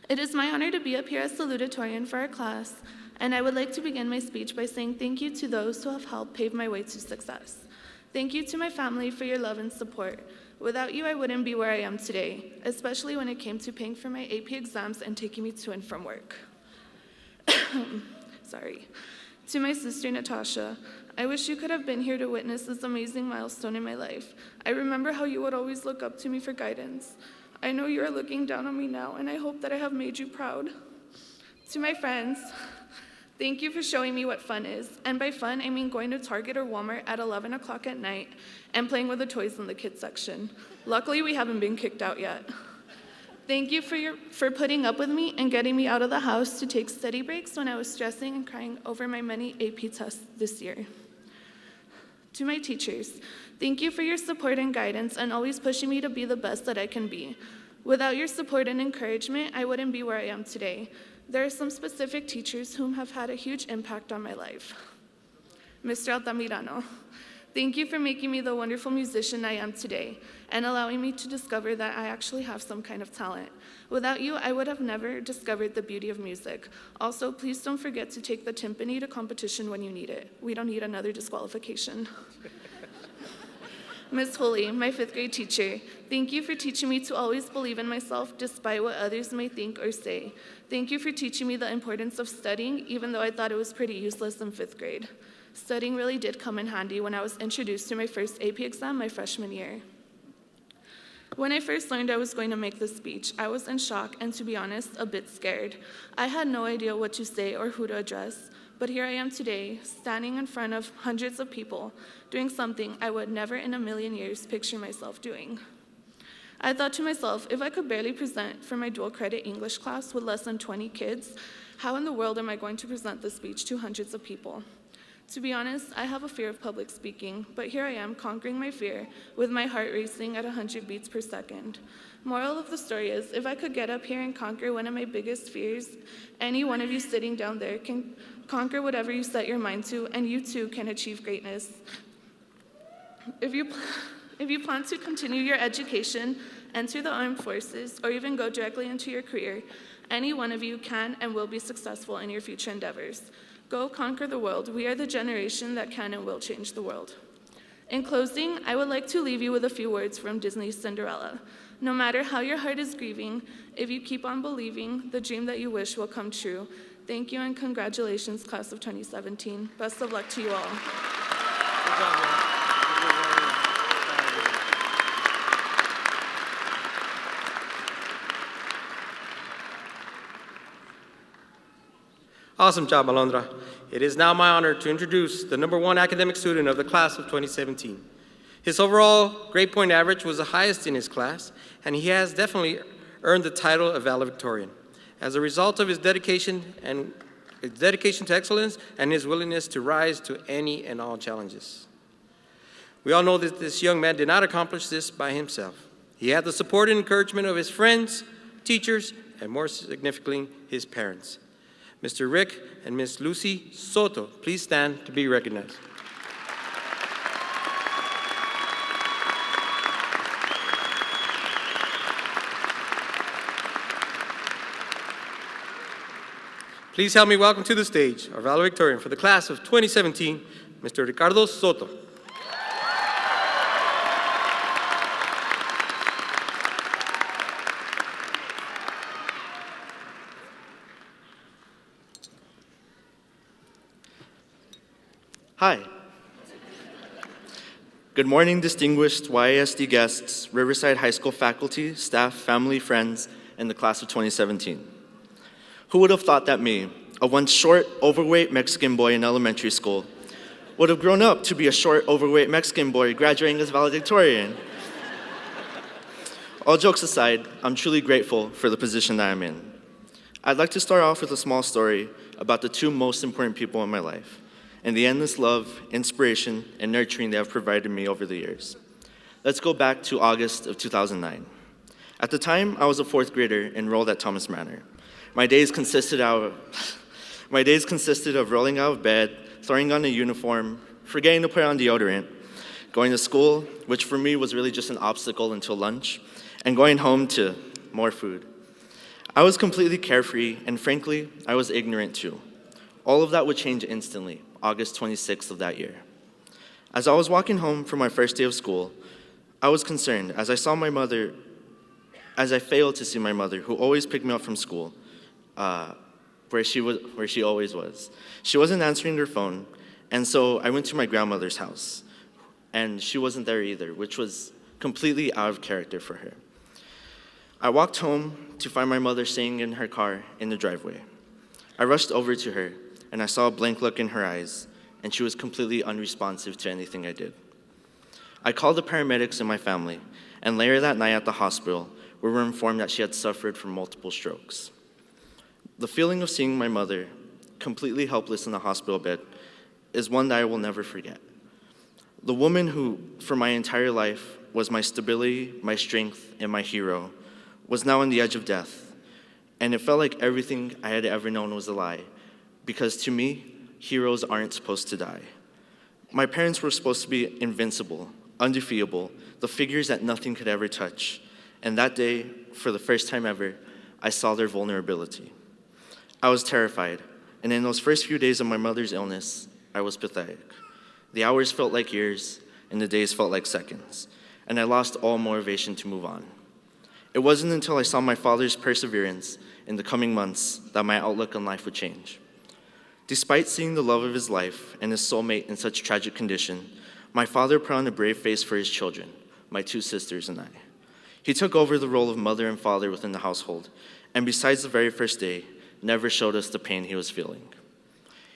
It is my honor to be up here as salutatorian for our class, and I would like to begin my speech by saying thank you to those who have helped pave my way to success. Thank you to my family for your love and support. Without you, I wouldn't be where I am today, especially when it came to paying for my AP exams and taking me to and from work. Sorry. To my sister Natasha, I wish you could have been here to witness this amazing milestone in my life. I remember how you would always look up to me for guidance. I know you are looking down on me now, and I hope that I have made you proud. To my friends, thank you for showing me what fun is. And by fun, I mean going to Target or Walmart at 11 o'clock at night and playing with the toys in the kids section. Luckily, we haven't been kicked out yet. Thank you for putting up with me and getting me out of the house to take study breaks when I was stressing and crying over my many AP tests this year. To my teachers, thank you for your support and guidance and always pushing me to be the best that I can be. Without your support and encouragement, I wouldn't be where I am today. There are some specific teachers whom have had a huge impact on my life. Mr. Altamirano, thank you for making me the wonderful musician I am today and allowing me to discover that I actually have some kind of talent. Without you, I would have never discovered the beauty of music. Also, please don't forget to take the timpani to competition when you need it. We don't need another disqualification. Ms. Hooley, my 5th grade teacher, thank you for teaching me to always believe in myself despite what others may think or say. Thank you for teaching me the importance of studying, even though I thought it was pretty useless in 5th grade. Studying really did come in handy when I was introduced to my first AP exam my freshman year. When I first learned I was going to make this speech, I was in shock and, to be honest, a bit scared. I had no idea what to say or who to address, But here I am today, standing in front of hundreds of people, doing something I would never in a million years picture myself doing. I thought to myself, if I could barely present for my dual credit English class with less than 20 kids, how in the world am I going to present this speech to hundreds of people? To be honest, I have a fear of public speaking, but here I am conquering my fear with my heart racing at 100 beats per second. Moral of the story is, if I could get up here and conquer one of my biggest fears, any one of you sitting down there can conquer whatever you set your mind to, and you too can achieve greatness. If you plan to continue your education, enter the armed forces, or even go directly into your career, any one of you can and will be successful in your future endeavors. Go conquer the world. We are the generation that can and will change the world. In closing, I would like to leave you with a few words from Disney's Cinderella. No matter how your heart is grieving, if you keep on believing, the dream that you wish will come true. Thank you and congratulations, class of 2017. Best of luck to you all. Good job, man. Awesome job, Alondra. It is now my honor to introduce the #1 academic student of the class of 2017. His overall grade point average was the highest in his class, and he has definitely earned the title of Valedictorian as a result of his dedication to excellence and his willingness to rise to any and all challenges. We all know that this young man did not accomplish this by himself. He had the support and encouragement of his friends, teachers, and more significantly, his parents. Mr. Rick and Miss Lucy Soto, please stand to be recognized. Please help me welcome to the stage our valedictorian for the class of 2017, Mr. Ricardo Soto. Hi. Good morning, distinguished YASD guests, Riverside High School faculty, staff, family, friends, and the class of 2017. Who would have thought that me, a once short, overweight Mexican boy in elementary school, would have grown up to be a short, overweight Mexican boy graduating as valedictorian? All jokes aside, I'm truly grateful for the position that I'm in. I'd like to start off with a small story about the two most important people in my life, and the endless love, inspiration, and nurturing they have provided me over the years. Let's go back to August of 2009. At the time, I was a fourth grader enrolled at Thomas Manor. My days consisted of rolling out of bed, throwing on a uniform, forgetting to put on deodorant, going to school, which for me was really just an obstacle until lunch, and going home to more food. I was completely carefree, and frankly, I was ignorant too. All of that would change instantly, August 26th of that year. As I was walking home from my first day of school, I was concerned as I failed to see my mother, who always picked me up from school, where she always was. She wasn't answering her phone, and so I went to my grandmother's house, and she wasn't there either, which was completely out of character for her. I walked home to find my mother sitting in her car in the driveway. I rushed over to her, and I saw a blank look in her eyes, and she was completely unresponsive to anything I did. I called the paramedics in my family, and later that night at the hospital, we were informed that she had suffered from multiple strokes. The feeling of seeing my mother completely helpless in the hospital bed is one that I will never forget. The woman who, for my entire life, was my stability, my strength, and my hero, was now on the edge of death, and it felt like everything I had ever known was a lie, because to me, heroes aren't supposed to die. My parents were supposed to be invincible, undefeatable, the figures that nothing could ever touch, and that day, for the first time ever, I saw their vulnerability. I was terrified, and in those first few days of my mother's illness, I was pathetic. The hours felt like years, and the days felt like seconds, and I lost all motivation to move on. It wasn't until I saw my father's perseverance in the coming months that my outlook on life would change. Despite seeing the love of his life and his soulmate in such tragic condition, my father put on a brave face for his children, my two sisters and I. He took over the role of mother and father within the household, and besides the very first day, never showed us the pain he was feeling.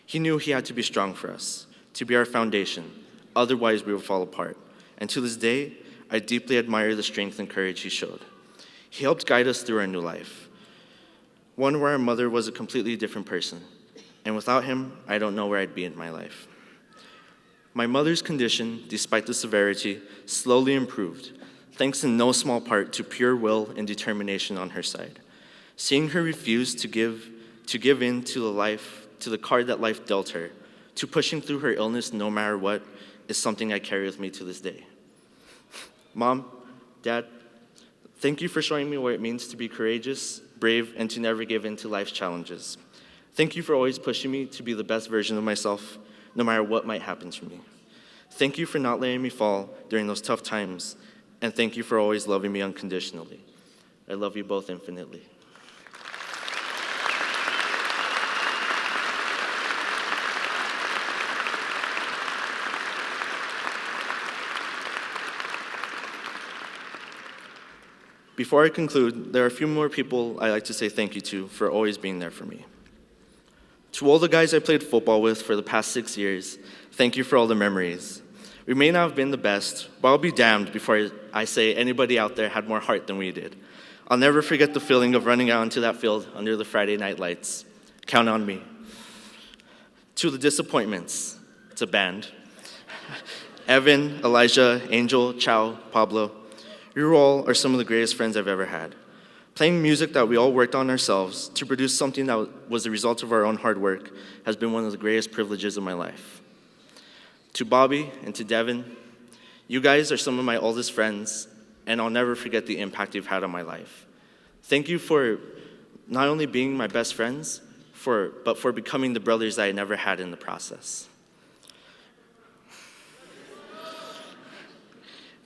He knew he had to be strong for us, to be our foundation, otherwise we would fall apart. And to this day, I deeply admire the strength and courage he showed. He helped guide us through our new life, one where our mother was a completely different person. And without him, I don't know where I'd be in my life. My mother's condition, despite the severity, slowly improved, thanks in no small part to pure will and determination on her side. Seeing her refuse to give in to the card that life dealt her, to pushing through her illness no matter what, is something I carry with me to this day. Mom, Dad, thank you for showing me what it means to be courageous, brave, and to never give in to life's challenges. Thank you for always pushing me to be the best version of myself, no matter what might happen to me. Thank you for not letting me fall during those tough times, and thank you for always loving me unconditionally. I love you both infinitely. Before I conclude, there are a few more people I'd like to say thank you to for always being there for me. To all the guys I played football with for the past 6 years, thank you for all the memories. We may not have been the best, but I'll be damned before I say anybody out there had more heart than we did. I'll never forget the feeling of running out into that field under the Friday night lights. Count on me. To the disappointments, it's a band. Evan, Elijah, Angel, Chow, Pablo, you all are some of the greatest friends I've ever had. Playing music that we all worked on ourselves to produce something that was the result of our own hard work has been one of the greatest privileges of my life. To Bobby and to Devin, you guys are some of my oldest friends, and I'll never forget the impact you've had on my life. Thank you for not only being my best friends, but for becoming the brothers that I never had in the process.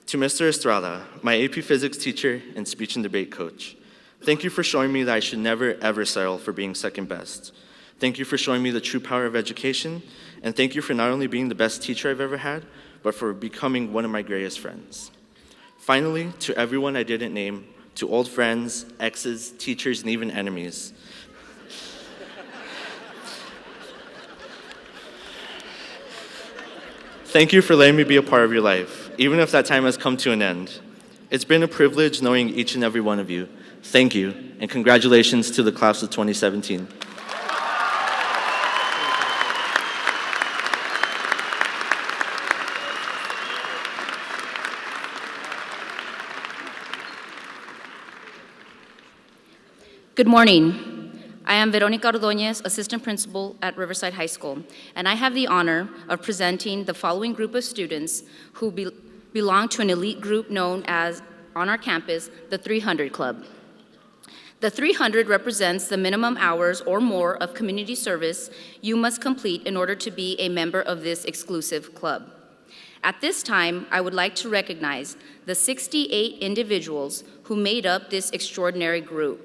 To Mr. Estrada, my AP Physics teacher and speech and debate coach, thank you for showing me that I should never, ever settle for being second best. Thank you for showing me the true power of education, and thank you for not only being the best teacher I've ever had, but for becoming one of my greatest friends. Finally, to everyone I didn't name, to old friends, exes, teachers, and even enemies, thank you for letting me be a part of your life, even if that time has come to an end. It's been a privilege knowing each and every one of you. Thank you, and congratulations to the class of 2017. Good morning. I am Veronica Ordóñez, Assistant Principal at Riverside High School, and I have the honor of presenting the following group of students who belong to an elite group known as, on our campus, the 300 Club. The 300 represents the minimum hours or more of community service you must complete in order to be a member of this exclusive club. At this time, I would like to recognize the 68 individuals who made up this extraordinary group.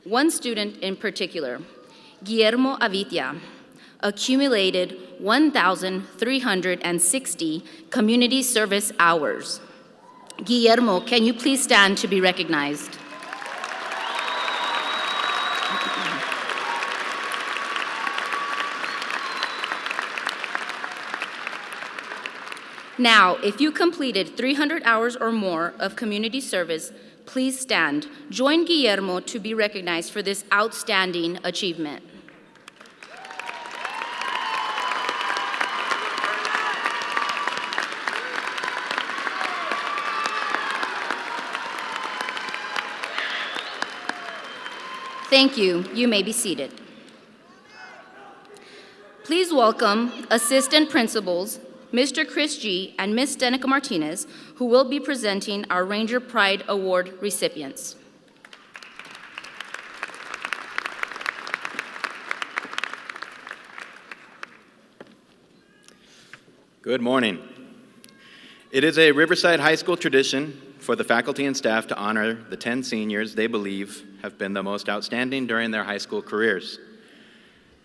One student in particular, Guillermo Avitia, accumulated 1,360 community service hours. Guillermo, can you please stand to be recognized? Now, if you completed 300 hours or more of community service, please stand. Join Guillermo to be recognized for this outstanding achievement. Thank you. You may be seated. Please welcome Assistant Principals, Mr. Chris G. and Ms. Denica Martinez, who will be presenting our Ranger Pride Award recipients. Good morning. It is a Riverside High School tradition for the faculty and staff to honor the 10 seniors they believe have been the most outstanding during their high school careers.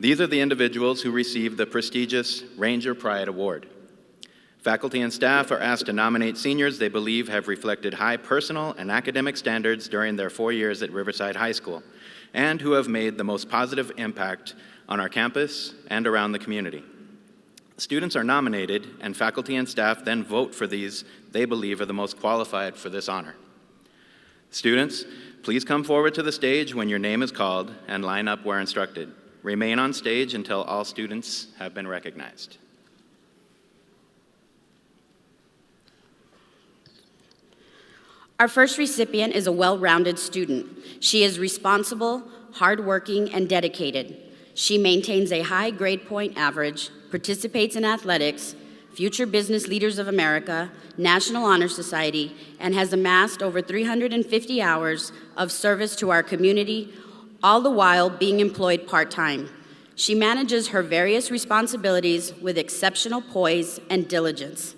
These are the individuals who received the prestigious Ranger Pride Award. Faculty and staff are asked to nominate seniors they believe have reflected high personal and academic standards during their 4 years at Riverside High School, and who have made the most positive impact on our campus and around the community. Students are nominated, and faculty and staff then vote for these they believe are the most qualified for this honor. Students, please come forward to the stage when your name is called and line up where instructed. Remain on stage until all students have been recognized. Our first recipient is a well-rounded student. She is responsible, hardworking, and dedicated. She maintains a high grade point average, participates in athletics, Future Business Leaders of America, National Honor Society, and has amassed over 350 hours of service to our community, all the while being employed part-time. She manages her various responsibilities with exceptional poise and diligence.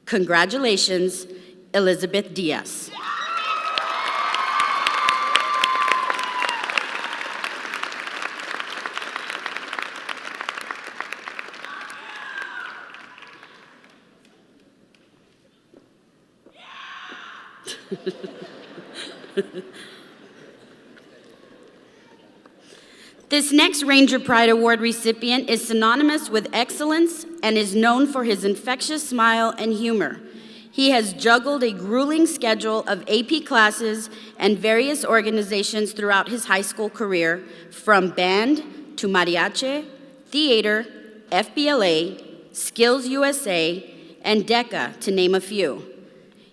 Congratulations, Elizabeth Diaz. This next Ranger Pride Award recipient is synonymous with excellence and is known for his infectious smile and humor. He has juggled a grueling schedule of AP classes and various organizations throughout his high school career, from band to mariachi, theater, FBLA, Skills USA, and DECA, to name a few.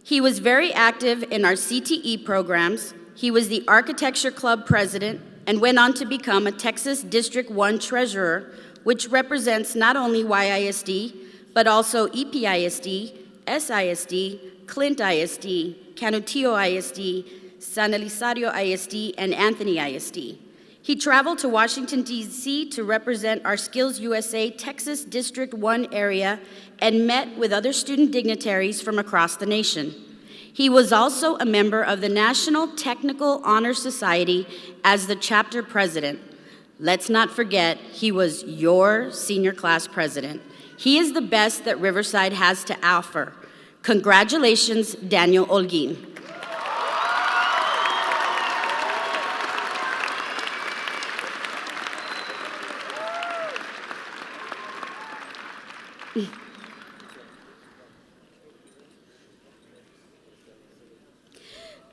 He was very active in our CTE programs. He was the Architecture Club president and went on to become a Texas District 1 treasurer, which represents not only YISD, but also EPISD, SISD, Clint ISD, Canutillo ISD, San Elizario ISD, and Anthony ISD. He traveled to Washington, D.C. to represent our Skills USA Texas District 1 area and met with other student dignitaries from across the nation. He was also a member of the National Technical Honor Society as the chapter president. Let's not forget, he was your senior class president. He is the best that Riverside has to offer. Congratulations, Daniel Olguin.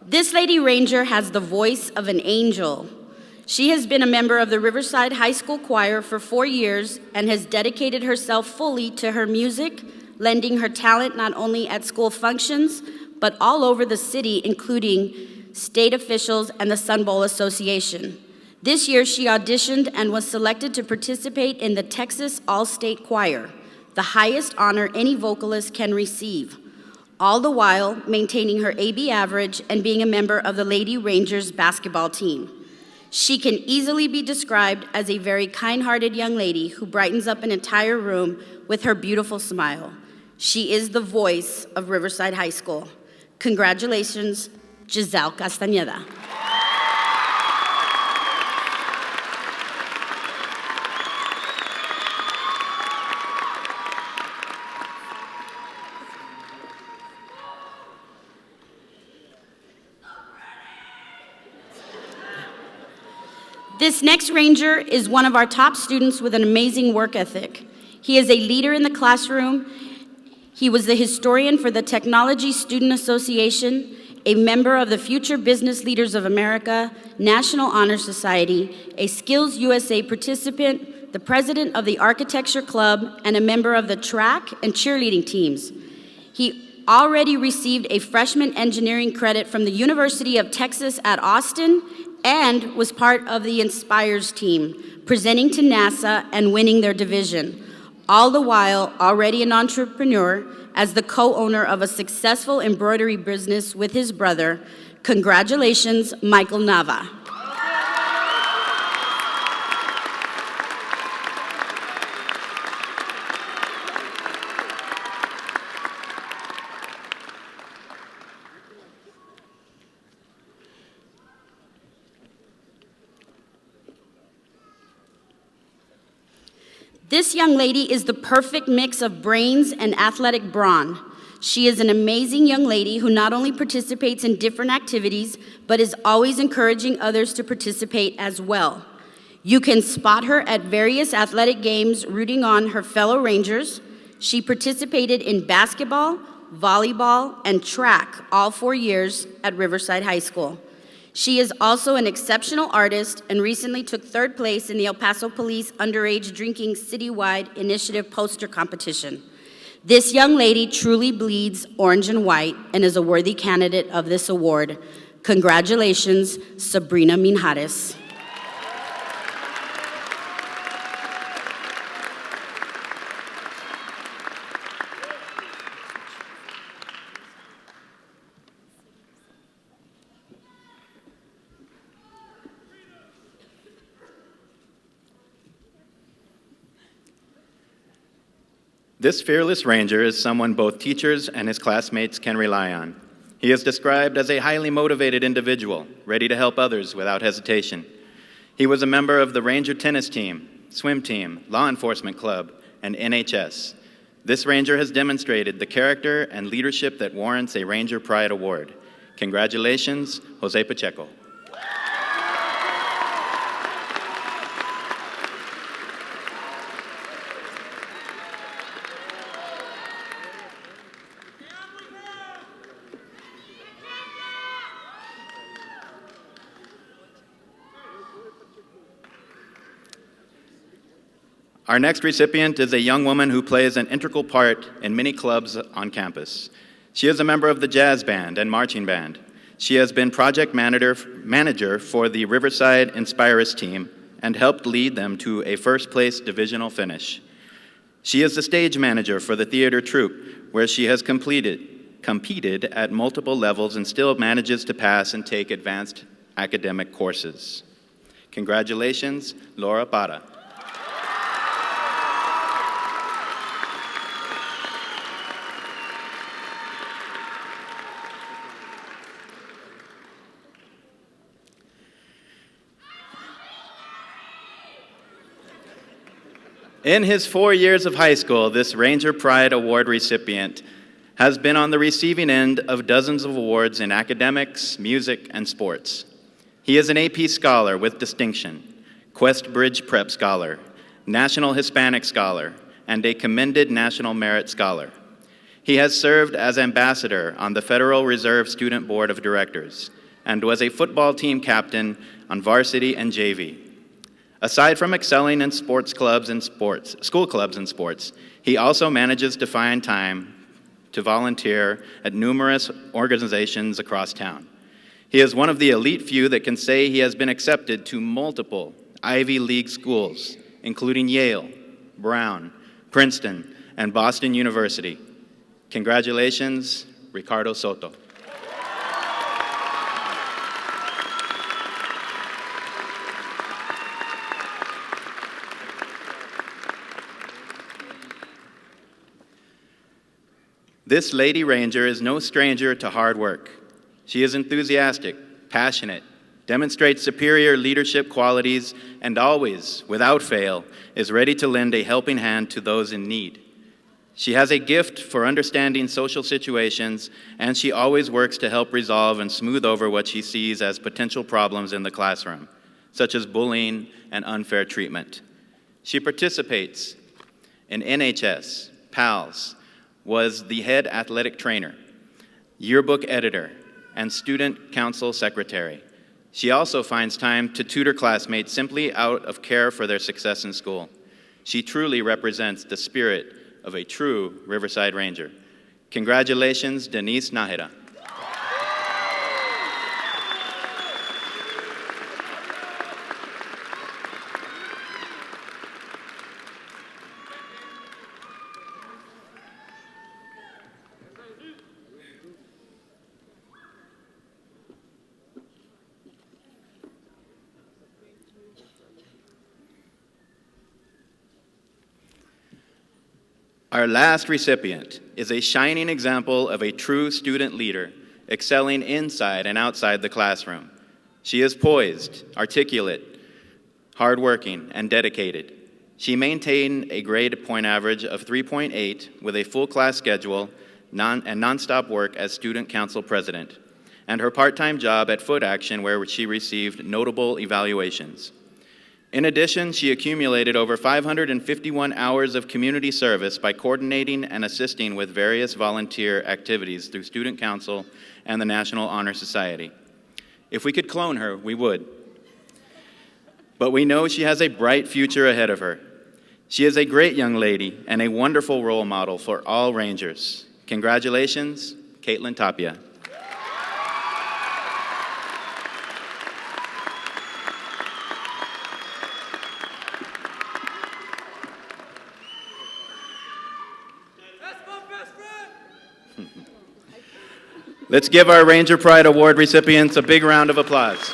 This Lady Ranger has the voice of an angel. She has been a member of the Riverside High School Choir for 4 years and has dedicated herself fully to her music, lending her talent not only at school functions, but all over the city, including state officials and the Sun Bowl Association. This year, she auditioned and was selected to participate in the Texas All-State Choir, the highest honor any vocalist can receive, all the while maintaining her AB average and being a member of the Lady Rangers basketball team. She can easily be described as a very kind-hearted young lady who brightens up an entire room with her beautiful smile. She is the voice of Riverside High School. Congratulations, Giselle Castañeda. This next Ranger is one of our top students with an amazing work ethic. He is a leader in the classroom. He was the historian for the Technology Student Association, a member of the Future Business Leaders of America, National Honor Society, a Skills USA participant, the president of the Architecture Club, and a member of the track and cheerleading teams. He already received a freshman engineering credit from the University of Texas at Austin and was part of the Inspires team, presenting to NASA and winning their division, all the while already an entrepreneur as the co-owner of a successful embroidery business with his brother. Congratulations, Michael Nava. This young lady is the perfect mix of brains and athletic brawn. She is an amazing young lady who not only participates in different activities, but is always encouraging others to participate as well. You can spot her at various athletic games rooting on her fellow Rangers. She participated in basketball, volleyball, and track all 4 years at Riverside High School. She is also an exceptional artist and recently took 3rd place in the El Paso Police Underage Drinking Citywide Initiative poster competition. This young lady truly bleeds orange and white and is a worthy candidate of this award. Congratulations, Sabrina Minjares. This fearless ranger is someone both teachers and his classmates can rely on. He is described as a highly motivated individual, ready to help others without hesitation. He was a member of the Ranger tennis team, swim team, law enforcement club, and NHS. This ranger has demonstrated the character and leadership that warrants a Ranger Pride Award. Congratulations, Jose Pacheco. Our next recipient is a young woman who plays an integral part in many clubs on campus. She is a member of the jazz band and marching band. She has been project manager for the Riverside Inspirus team and helped lead them to a first-place divisional finish. She is the stage manager for the theater troupe, where she has competed at multiple levels and still manages to pass and take advanced academic courses. Congratulations, Laura Parra. In his 4 years of high school, this Ranger Pride Award recipient has been on the receiving end of dozens of awards in academics, music, and sports. He is an AP Scholar with distinction, Quest Bridge Prep Scholar, National Hispanic Scholar, and a Commended National Merit Scholar. He has served as ambassador on the Federal Reserve Student Board of Directors and was a football team captain on varsity and JV. Aside from excelling in school clubs and sports, he also manages to find time to volunteer at numerous organizations across town. He is one of the elite few that can say he has been accepted to multiple Ivy League schools, including Yale, Brown, Princeton, and Boston University. Congratulations, Ricardo Soto. This Lady Ranger is no stranger to hard work. She is enthusiastic, passionate, demonstrates superior leadership qualities, and always, without fail, is ready to lend a helping hand to those in need. She has a gift for understanding social situations, and she always works to help resolve and smooth over what she sees as potential problems in the classroom, such as bullying and unfair treatment. She participates in NHS, PALS, was the head athletic trainer, yearbook editor, and student council secretary. She also finds time to tutor classmates simply out of care for their success in school. She truly represents the spirit of a true Riverside Ranger. Congratulations, Denise Nájera. Our last recipient is a shining example of a true student leader, excelling inside and outside the classroom. She is poised, articulate, hardworking, and dedicated. She maintained a grade point average of 3.8 with a full class schedule, and nonstop work as student council president, and her part-time job at Foot Action, where she received notable evaluations. In addition, she accumulated over 551 hours of community service by coordinating and assisting with various volunteer activities through Student Council and the National Honor Society. If we could clone her, we would. But we know she has a bright future ahead of her. She is a great young lady and a wonderful role model for all Rangers. Congratulations, Caitlin Tapia. Let's give our Ranger Pride Award recipients a big round of applause.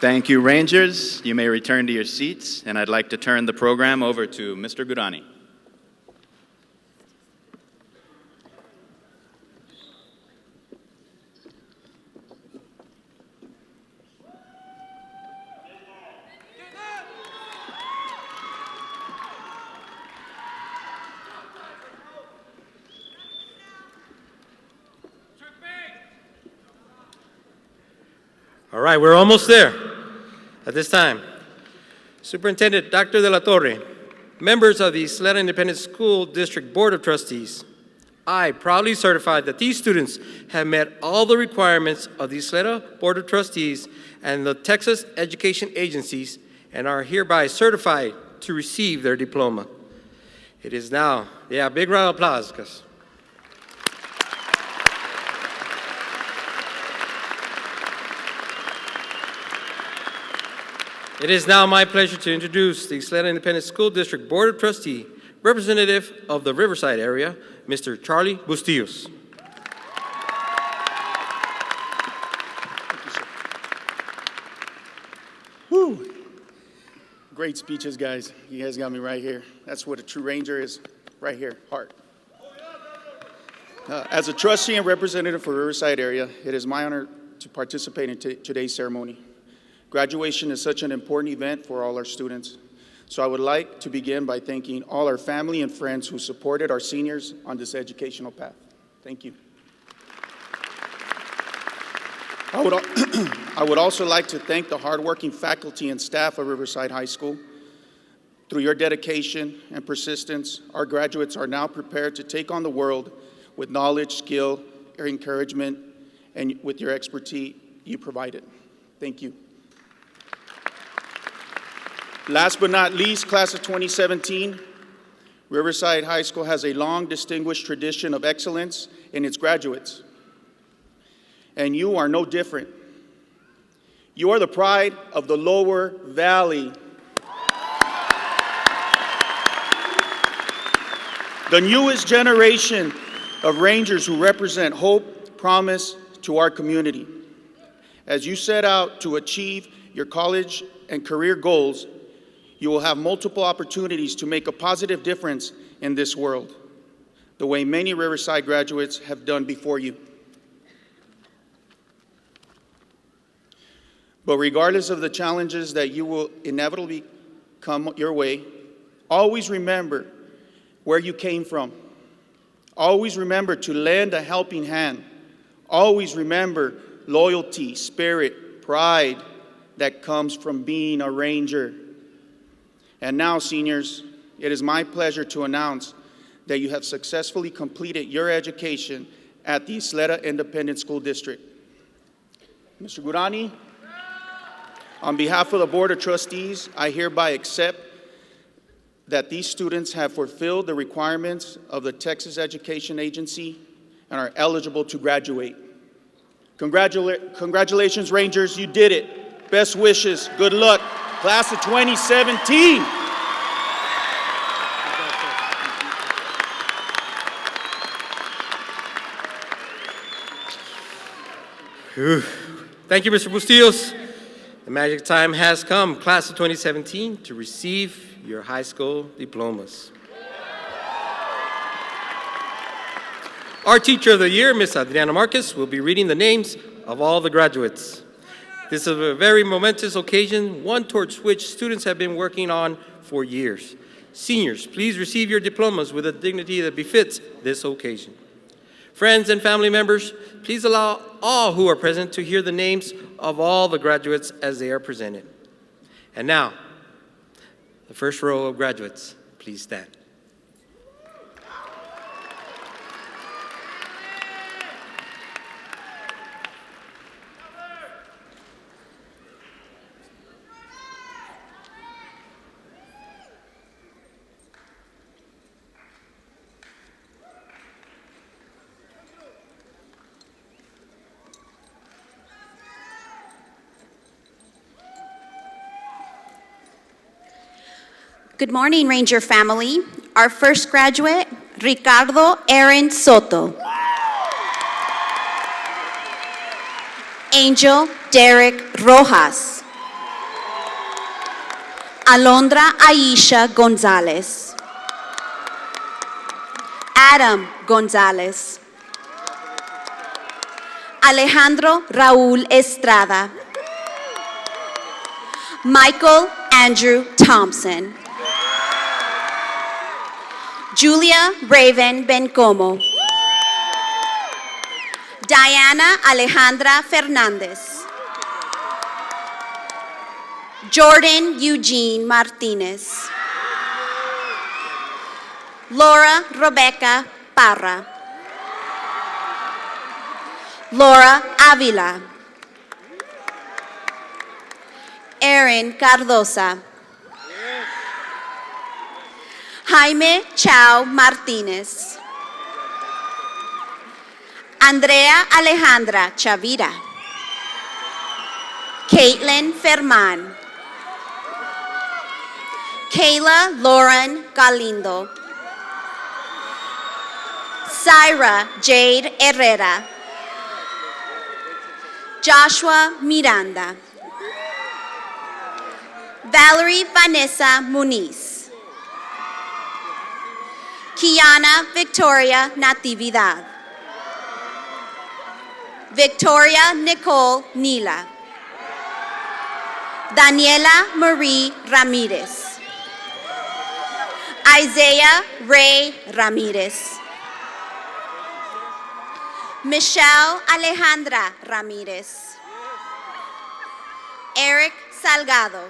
Thank you, Rangers. You may return to your seats, and I'd like to turn the program over to Mr. Gurani. All right, we're almost there. At this time, Superintendent Dr. De La Torre, members of the Ysleta Independent School District Board of Trustees, I proudly certify that these students have met all the requirements of the Ysleta Board of Trustees and the Texas Education Agencies and are hereby certified to receive their diploma. It is now, big round of applause, guys. It is now my pleasure to introduce the Ysleta Independent School District Board of Trustee, representative of the Riverside area, Mr. Charlie Bustillos. Woo! Great speeches, guys. You guys got me right here. That's what a true Ranger is, right here, heart. As a trustee and representative for Riverside area, it is my honor to participate in today's ceremony. Graduation is such an important event for all our students. So I would like to begin by thanking all our family and friends who supported our seniors on this educational path. Thank you. I would also like to thank the hardworking faculty and staff of Riverside High School. Through your dedication and persistence, our graduates are now prepared to take on the world with knowledge, skill, encouragement, and with your expertise you provided. Thank you. Last but not least, class of 2017, Riverside High School has a long, distinguished tradition of excellence in its graduates. And you are no different. You are the pride of the Lower Valley. The newest generation of Rangers who represent hope, promise to our community. As you set out to achieve your college and career goals, you will have multiple opportunities to make a positive difference in this world, the way many Riverside graduates have done before you. But regardless of the challenges that you will inevitably come your way, always remember where you came from. Always remember to lend a helping hand. Always remember loyalty, spirit, pride that comes from being a Ranger. And now, seniors, it is my pleasure to announce that you have successfully completed your education at the Ysleta Independent School District. Mr. Gurani, on behalf of the Board of Trustees, I hereby accept that these students have fulfilled the requirements of the Texas Education Agency and are eligible to graduate. Congratulations, Rangers, you did it. Best wishes, good luck. Class of 2017. Thank you, Mr. Bustillos. The magic time has come, class of 2017, to receive your high school diplomas. Our teacher of the year, Miss Adriana Marquez, will be reading the names of all the graduates. This is a very momentous occasion, one towards which students have been working on for years. Seniors, please receive your diplomas with a dignity that befits this occasion. Friends and family members, please allow all who are present to hear the names of all the graduates as they are presented. And now, the first row of graduates, please stand. Good morning, Ranger family. Our first graduate, Ricardo Aaron Soto. Angel Derek Rojas. Alondra Aisha Gonzalez. Adam Gonzalez. Alejandro Raúl Estrada. Michael Andrew Thompson. Julia Raven Bencomo. Diana Alejandra Fernandez. Jordan Eugene Martinez. Laura Rebecca Parra. Laura Avila. Erin Cardosa. Jaime Chao Martinez. Andrea Alejandra Chavira. Caitlin Ferman. Kayla Lauren Galindo. Syra Jade Herrera. Joshua Miranda. Valerie Vanessa Muniz. Kiana Victoria Natividad. Victoria Nicole Nila. Daniela Marie Ramirez. Isaiah Ray Ramirez. Michelle Alejandra Ramirez. Eric Salgado.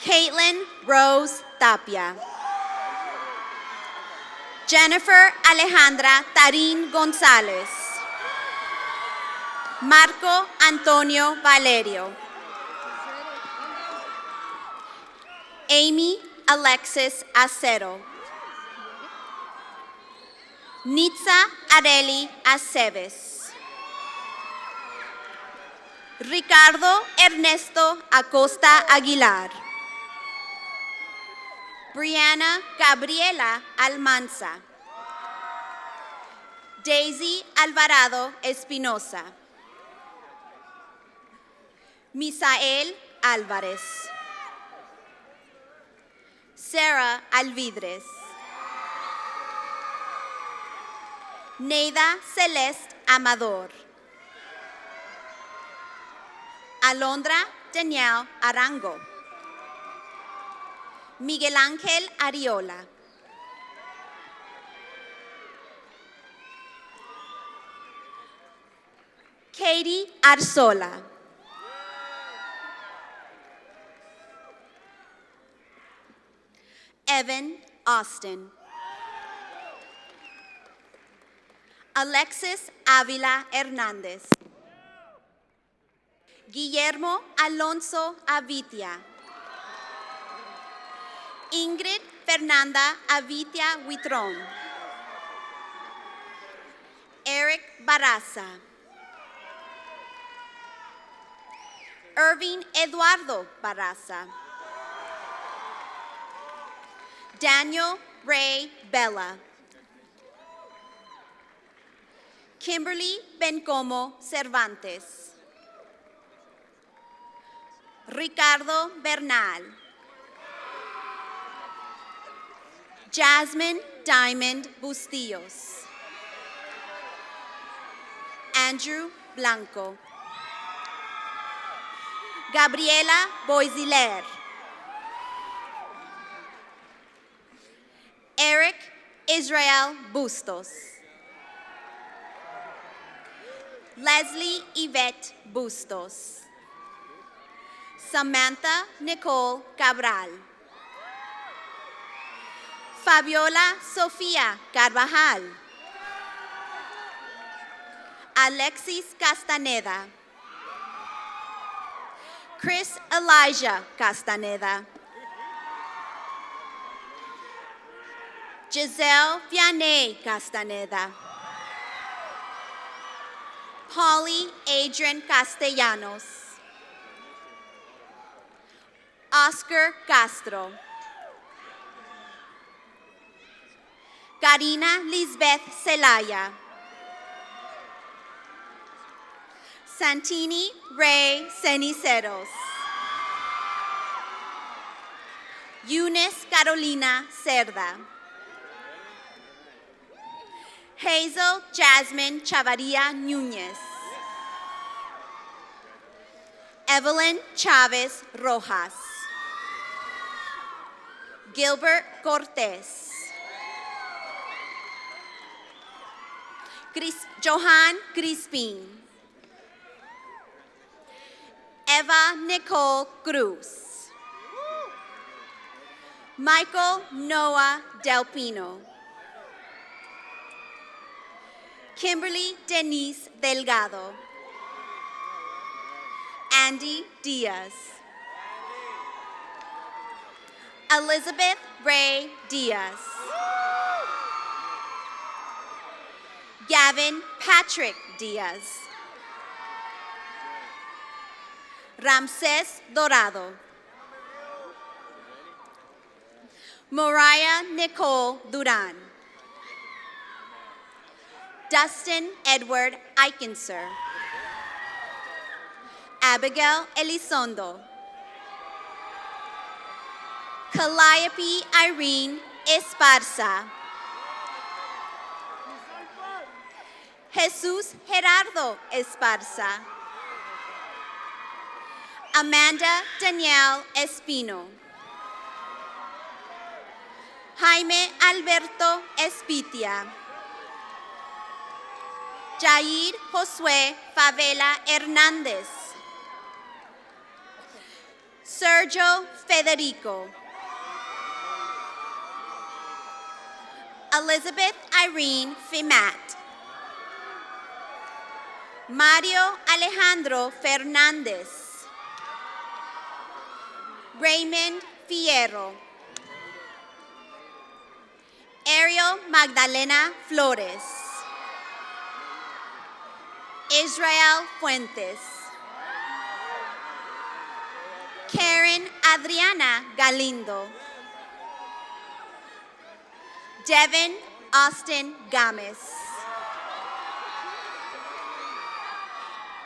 Caitlin Rose Tapia. Jennifer Alejandra Tarín González. Marco Antonio Valerio. Amy Alexis Acero. Nitza Areli Aceves. Ricardo Ernesto Acosta Aguilar. Brianna Gabriela Almanza. Daisy Alvarado Espinosa. Misael Álvarez. Sarah Alvidres. Neida Celeste Amador. Alondra Danielle Arango. Miguel Ángel Ariola. Katie Arzola. Evan Austin. Alexis Avila Hernández. Guillermo Alonso Avitia. Ingrid Fernanda Avitia Huitrón. Eric Barraza. Irving Eduardo Barraza. Daniel Ray Bella. Kimberly Bencomo Cervantes. Ricardo Bernal. Jasmine Diamond Bustillos. Andrew Blanco. Gabriela Boisiler. Eric Israel Bustos. Leslie Yvette Bustos. Samantha Nicole Cabral. Fabiola Sofía Carvajal. Alexis Castaneda. Chris Elijah Castaneda. Giselle Vianney Castaneda. Polly Adrian Castellanos. Oscar Castro. Karina Lisbeth Celaya. Santini Ray Ceniceros. Eunice Carolina Cerda. Hazel Jasmine Chavarria Núñez. Evelyn Chavez Rojas. Gilbert Cortez. Johan Crispin. Eva Nicole Cruz. Michael Noah Del Pino. Kimberly Denise Delgado. Andy Diaz. Elizabeth Ray Diaz. Gavin Patrick Diaz. Ramses Dorado. Mariah Nicole Duran. Dustin Edward Eikenser. Abigail Elizondo. Calliope Irene Esparza. Jesus Gerardo Esparza. Amanda Danielle Espino. Jaime Alberto Espitia. Jair Josué Favela Hernández. Sergio Federico. Elizabeth Irene Fimat. Mario Alejandro Fernández. Raymond Fierro. Ariel Magdalena Flores. Israel Fuentes. Karen Adriana Galindo. Devin Austin Gámez.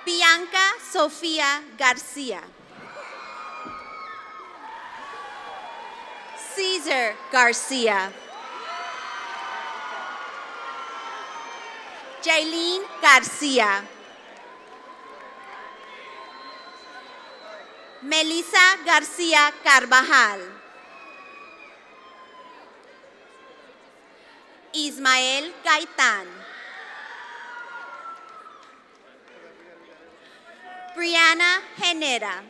Bianca Sofía García. Cesar Garcia. Jailene Garcia. Melissa Garcia Carvajal. Ismael Gaitán. Brianna Genera.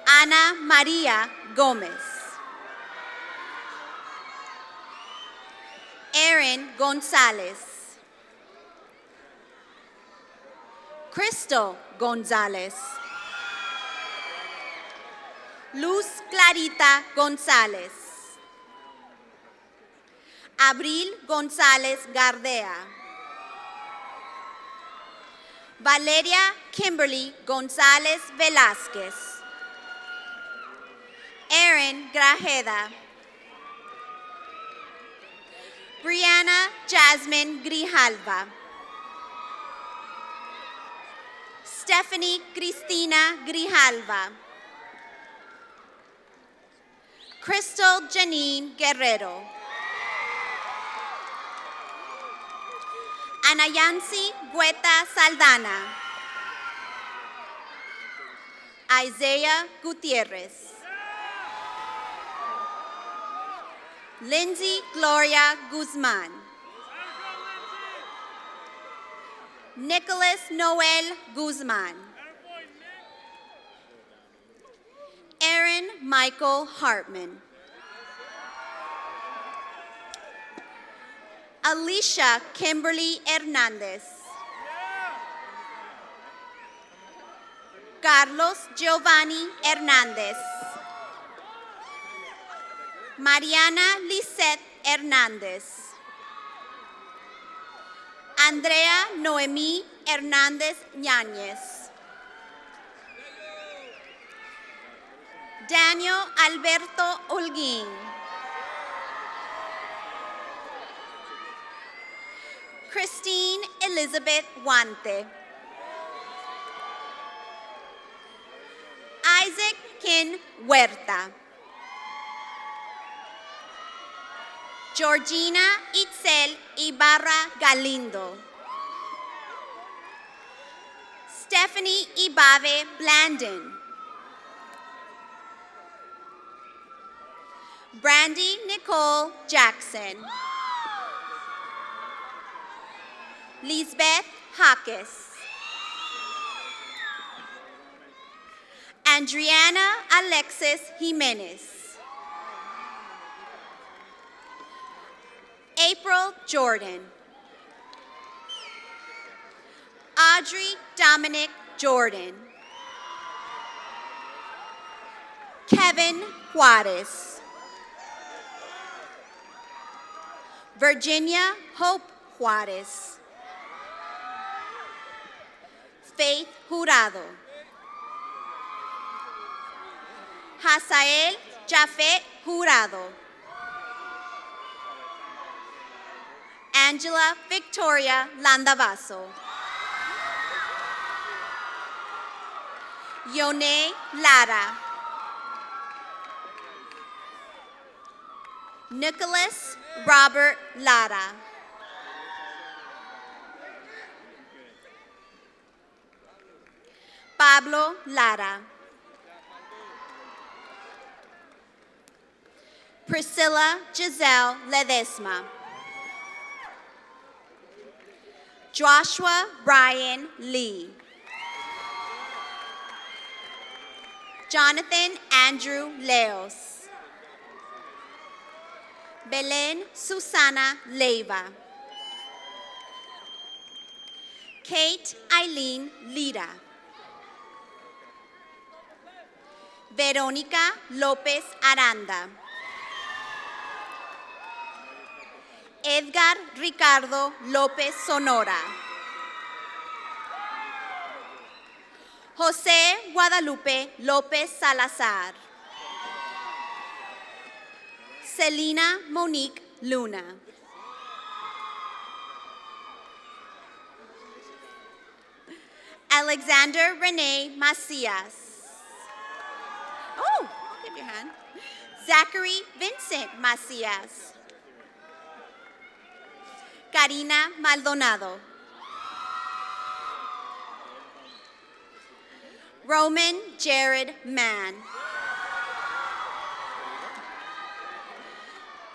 Ana María Gómez. Erin González. Crystal González. Luz Clarita González. Abril González Gardea. Valeria Kimberly González Velázquez. Erin Grajeda. Brianna Jasmine Grijalva. Stephanie Cristina Grijalva. Crystal Janine Guerrero. Anayansi Guetta Saldana. Isaiah Gutierrez. Lindsay Gloria Guzman. Nicholas Noel Guzman. Aaron Michael Hartman. Alicia Kimberly Hernandez. Carlos Giovanni Hernandez. Mariana Lisette Hernandez. Andrea Noemí Hernández Ñáñez. Daniel Alberto Holguín. Christine Elizabeth Guante. Isaac Kin Huerta. Georgina Itzel Ibarra Galindo. Stephanie Ibave Blandon. Brandy Nicole Jackson. Lisbeth Jaques. Adriana Alexis Jimenez. April Jordan. Audrey Dominic Jordan. Kevin Juarez. Virginia Hope Juarez. Faith Jurado. Hazael Jafet Jurado. Angela Victoria Landavaso. Yone Lara. Nicholas Robert Lara. Pablo Lara. Priscilla Giselle Ledesma. Joshua Brian Lee. Jonathan Andrew Leos. Belen Susana Leiva. Kate Eileen Lira. Verónica López Aranda. Edgar Ricardo López Sonora. José Guadalupe López Salazar. Celina Monique Luna. Alexander Rene Macias. Oh, give your hand. Zachary Vincent Macias. Karina Maldonado. Roman Jared Mann.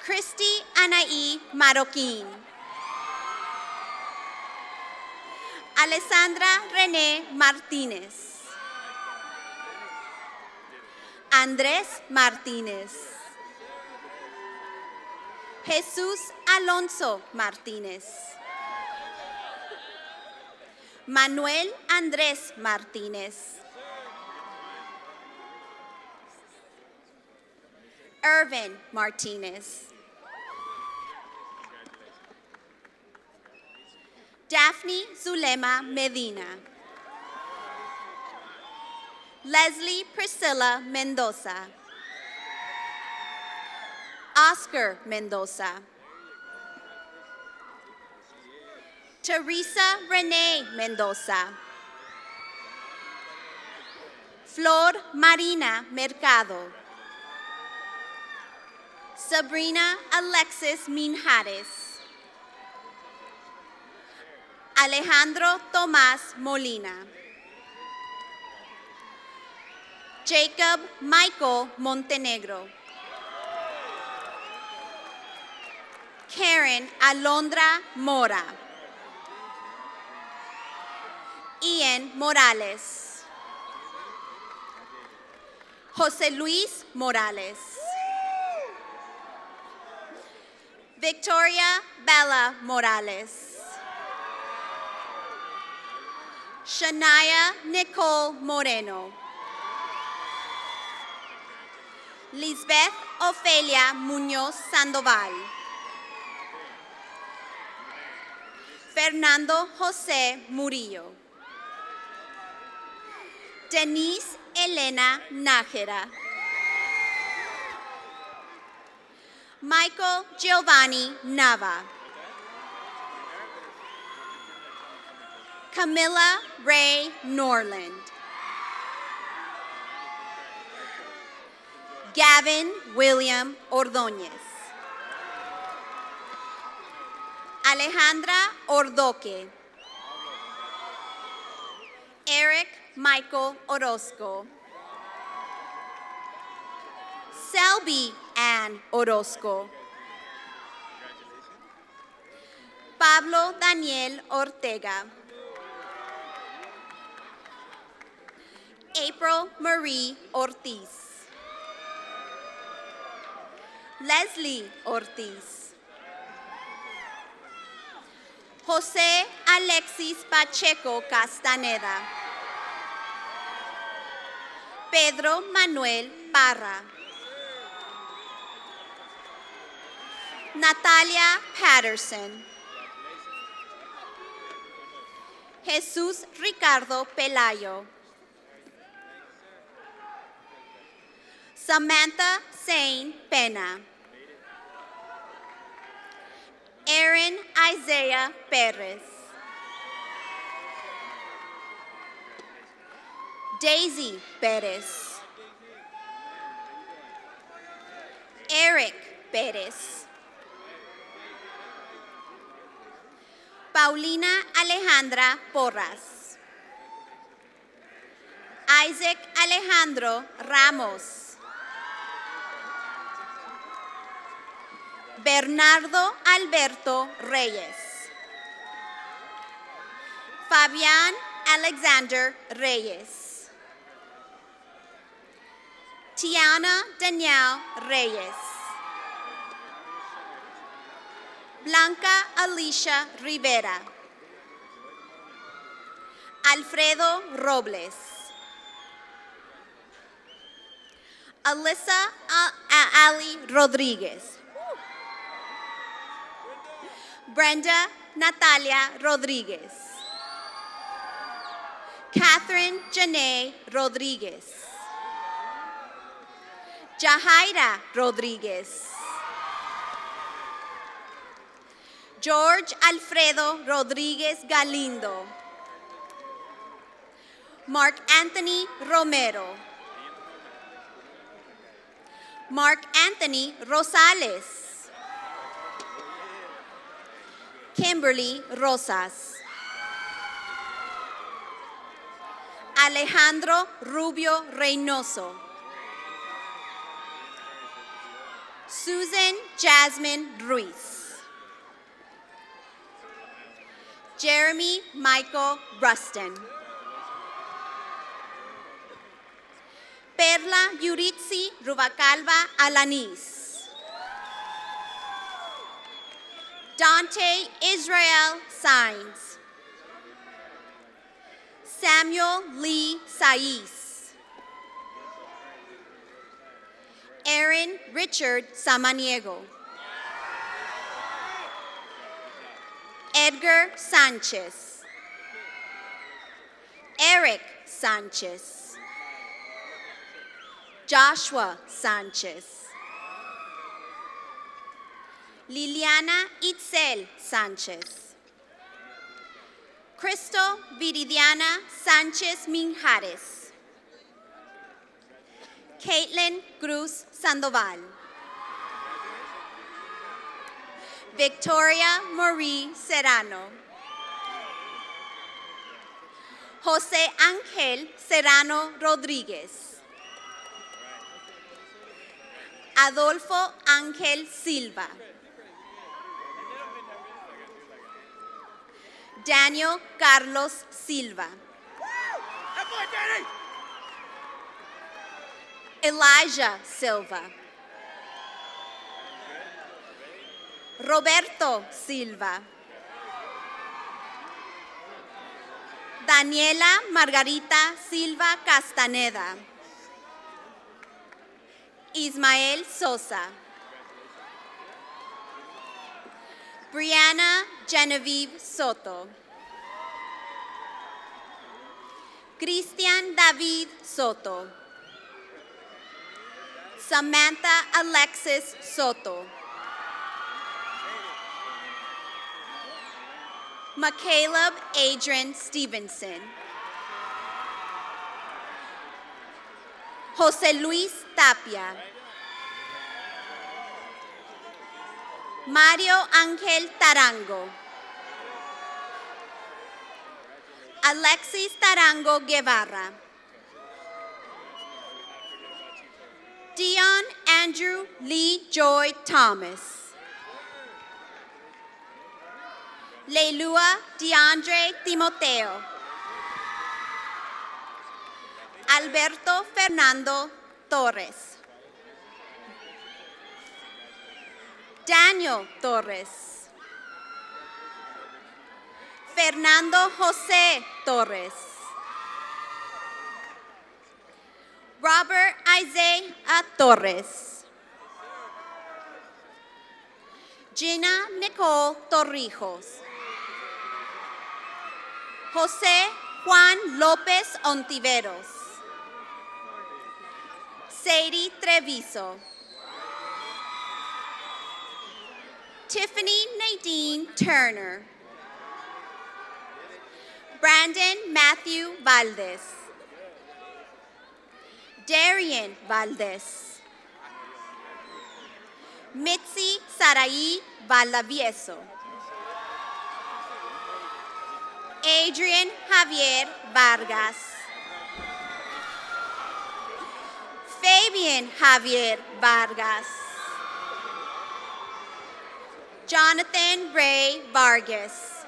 Christy Anaí Marroquín. Alessandra René Martínez. Andrés Martínez. Jesús Alonso Martínez. Manuel Andrés Martínez. Irvin Martínez. Daphne Zulema Medina. Leslie Priscilla Mendoza. Oscar Mendoza. Teresa Renee Mendoza. Flor Marina Mercado. Sabrina Alexis Minjares. Alejandro Tomás Molina. Jacob Michael Montenegro. Karen Alondra Mora. Ian Morales. José Luis Morales. Victoria Bella Morales. Shania Nicole Moreno. Lisbeth Ofelia Muñoz Sandoval. Fernando José Murillo. Denise Elena Nájera. Michael Giovanni Nava. Camilla Ray Norland. Gavin William Ordóñez. Alejandra Ordoque. Eric Michael Orozco. Selby Ann Orozco. Pablo Daniel Ortega. April Marie Ortiz. Leslie Ortiz. José Alexis Pacheco Castaneda. Pedro Manuel Parra. Natalia Patterson. Jesús Ricardo Pelayo. Samantha Sain Pena. Aaron Isaiah Perez. Daisy Perez. Eric Perez. Paulina Alejandra Porras. Isaac Alejandro Ramos. Bernardo Alberto Reyes. Fabián Alexander Reyes. Tiana Danielle Reyes. Blanca Alicia Rivera. Alfredo Robles. Alyssa Ali Rodríguez. Brenda Natalia Rodríguez. Catherine Janae Rodríguez. Jahaira Rodríguez. George Alfredo Rodríguez Galindo. Mark Anthony Romero. Mark Anthony Rosales. Kimberly Rosas. Alejandro Rubio Reynoso. Susan Jasmine Ruiz. Jeremy Michael Rustin. Perla Yuritsi Rubacalva Alanis. Dante Israel Sainz. Samuel Lee Saiz. Aaron Richard Samaniego. Edgar Sanchez. Eric Sanchez. Joshua Sanchez. Liliana Itzel Sánchez. Cristo Viridiana Sánchez Minjares. Caitlin Cruz Sandoval. Victoria Marie Serrano. José Ángel Serrano Rodríguez. Adolfo Ángel Silva. Daniel Carlos Silva. Elijah Silva. Roberto Silva. Daniela Margarita Silva Castaneda. Ismael Sosa. Brianna Genevieve Soto. Cristian David Soto. Samantha Alexis Soto. McCaleb Adrian Stevenson. José Luis Tapia. Mario Ángel Tarango. Alexis Tarango Guevara. Dion Andrew Lee Joy Thomas. Leilua DeAndre Timoteo. Alberto Fernando Torres. Daniel Torres. Fernando José Torres. Robert Isaiah Torres. Gina Nicole Torrijos. José Juan López Ontiveros. Sadie Treviso. Tiffany Nadine Turner. Brandon Matthew Valdez. Darian Valdez. Mitzi Saraí Valavieso. Adrian Javier Vargas. Fabian Javier Vargas. Jonathan Ray Vargas.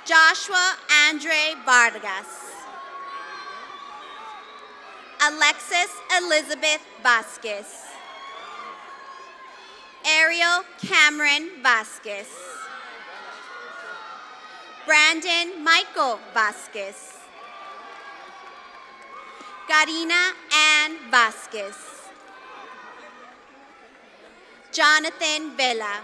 Joshua Andre Vargas. Alexis Elizabeth Vasquez. Ariel Cameron Vasquez. Brandon Michael Vasquez. Karina Ann Vasquez. Jonathan Vela.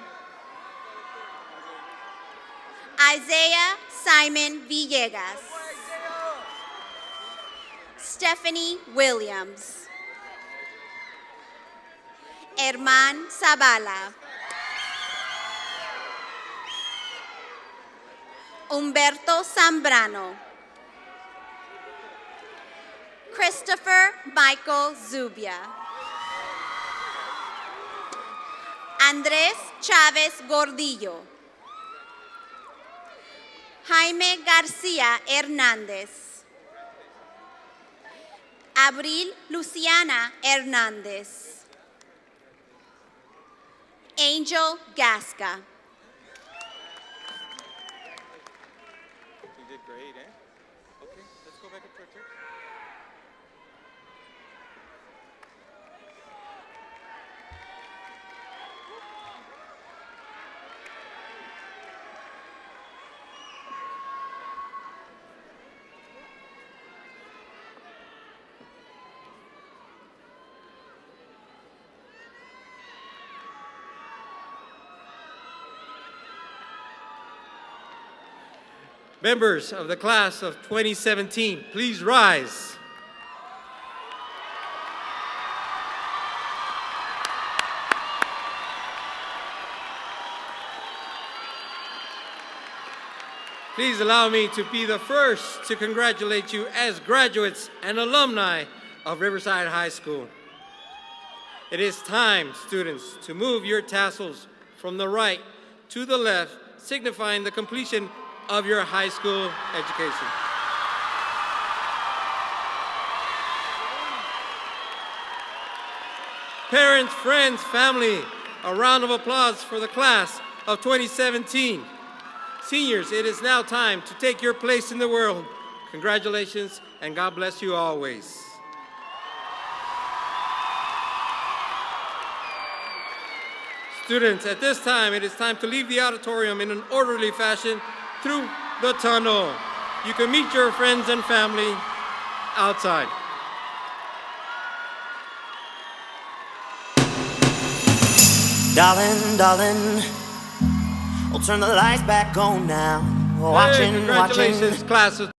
Isaiah Simon Villegas. Stephanie Williams. Herman Zavala. Humberto Zambrano. Christopher Michael Zubia. Andrés Chávez Gordillo. Jaime García Hernández. Abril Luciana Hernández. Angel Gasca. You did great, eh? Okay, let's go back up to our church. Members of the class of 2017, please rise. Please allow me to be the first to congratulate you as graduates and alumni of Riverside High School. It is time, students, to move your tassels from the right to the left, signifying the completion of your high school education. Parents, friends, family, a round of applause for the class of 2017. Seniors, it is now time to take your place in the world. Congratulations, and God bless you always. Students, at this time, it is time to leave the auditorium in an orderly fashion through the tunnel. You can meet your friends and family outside. Darling, darling, we'll turn the lights back on now. Watching, congratulations, class of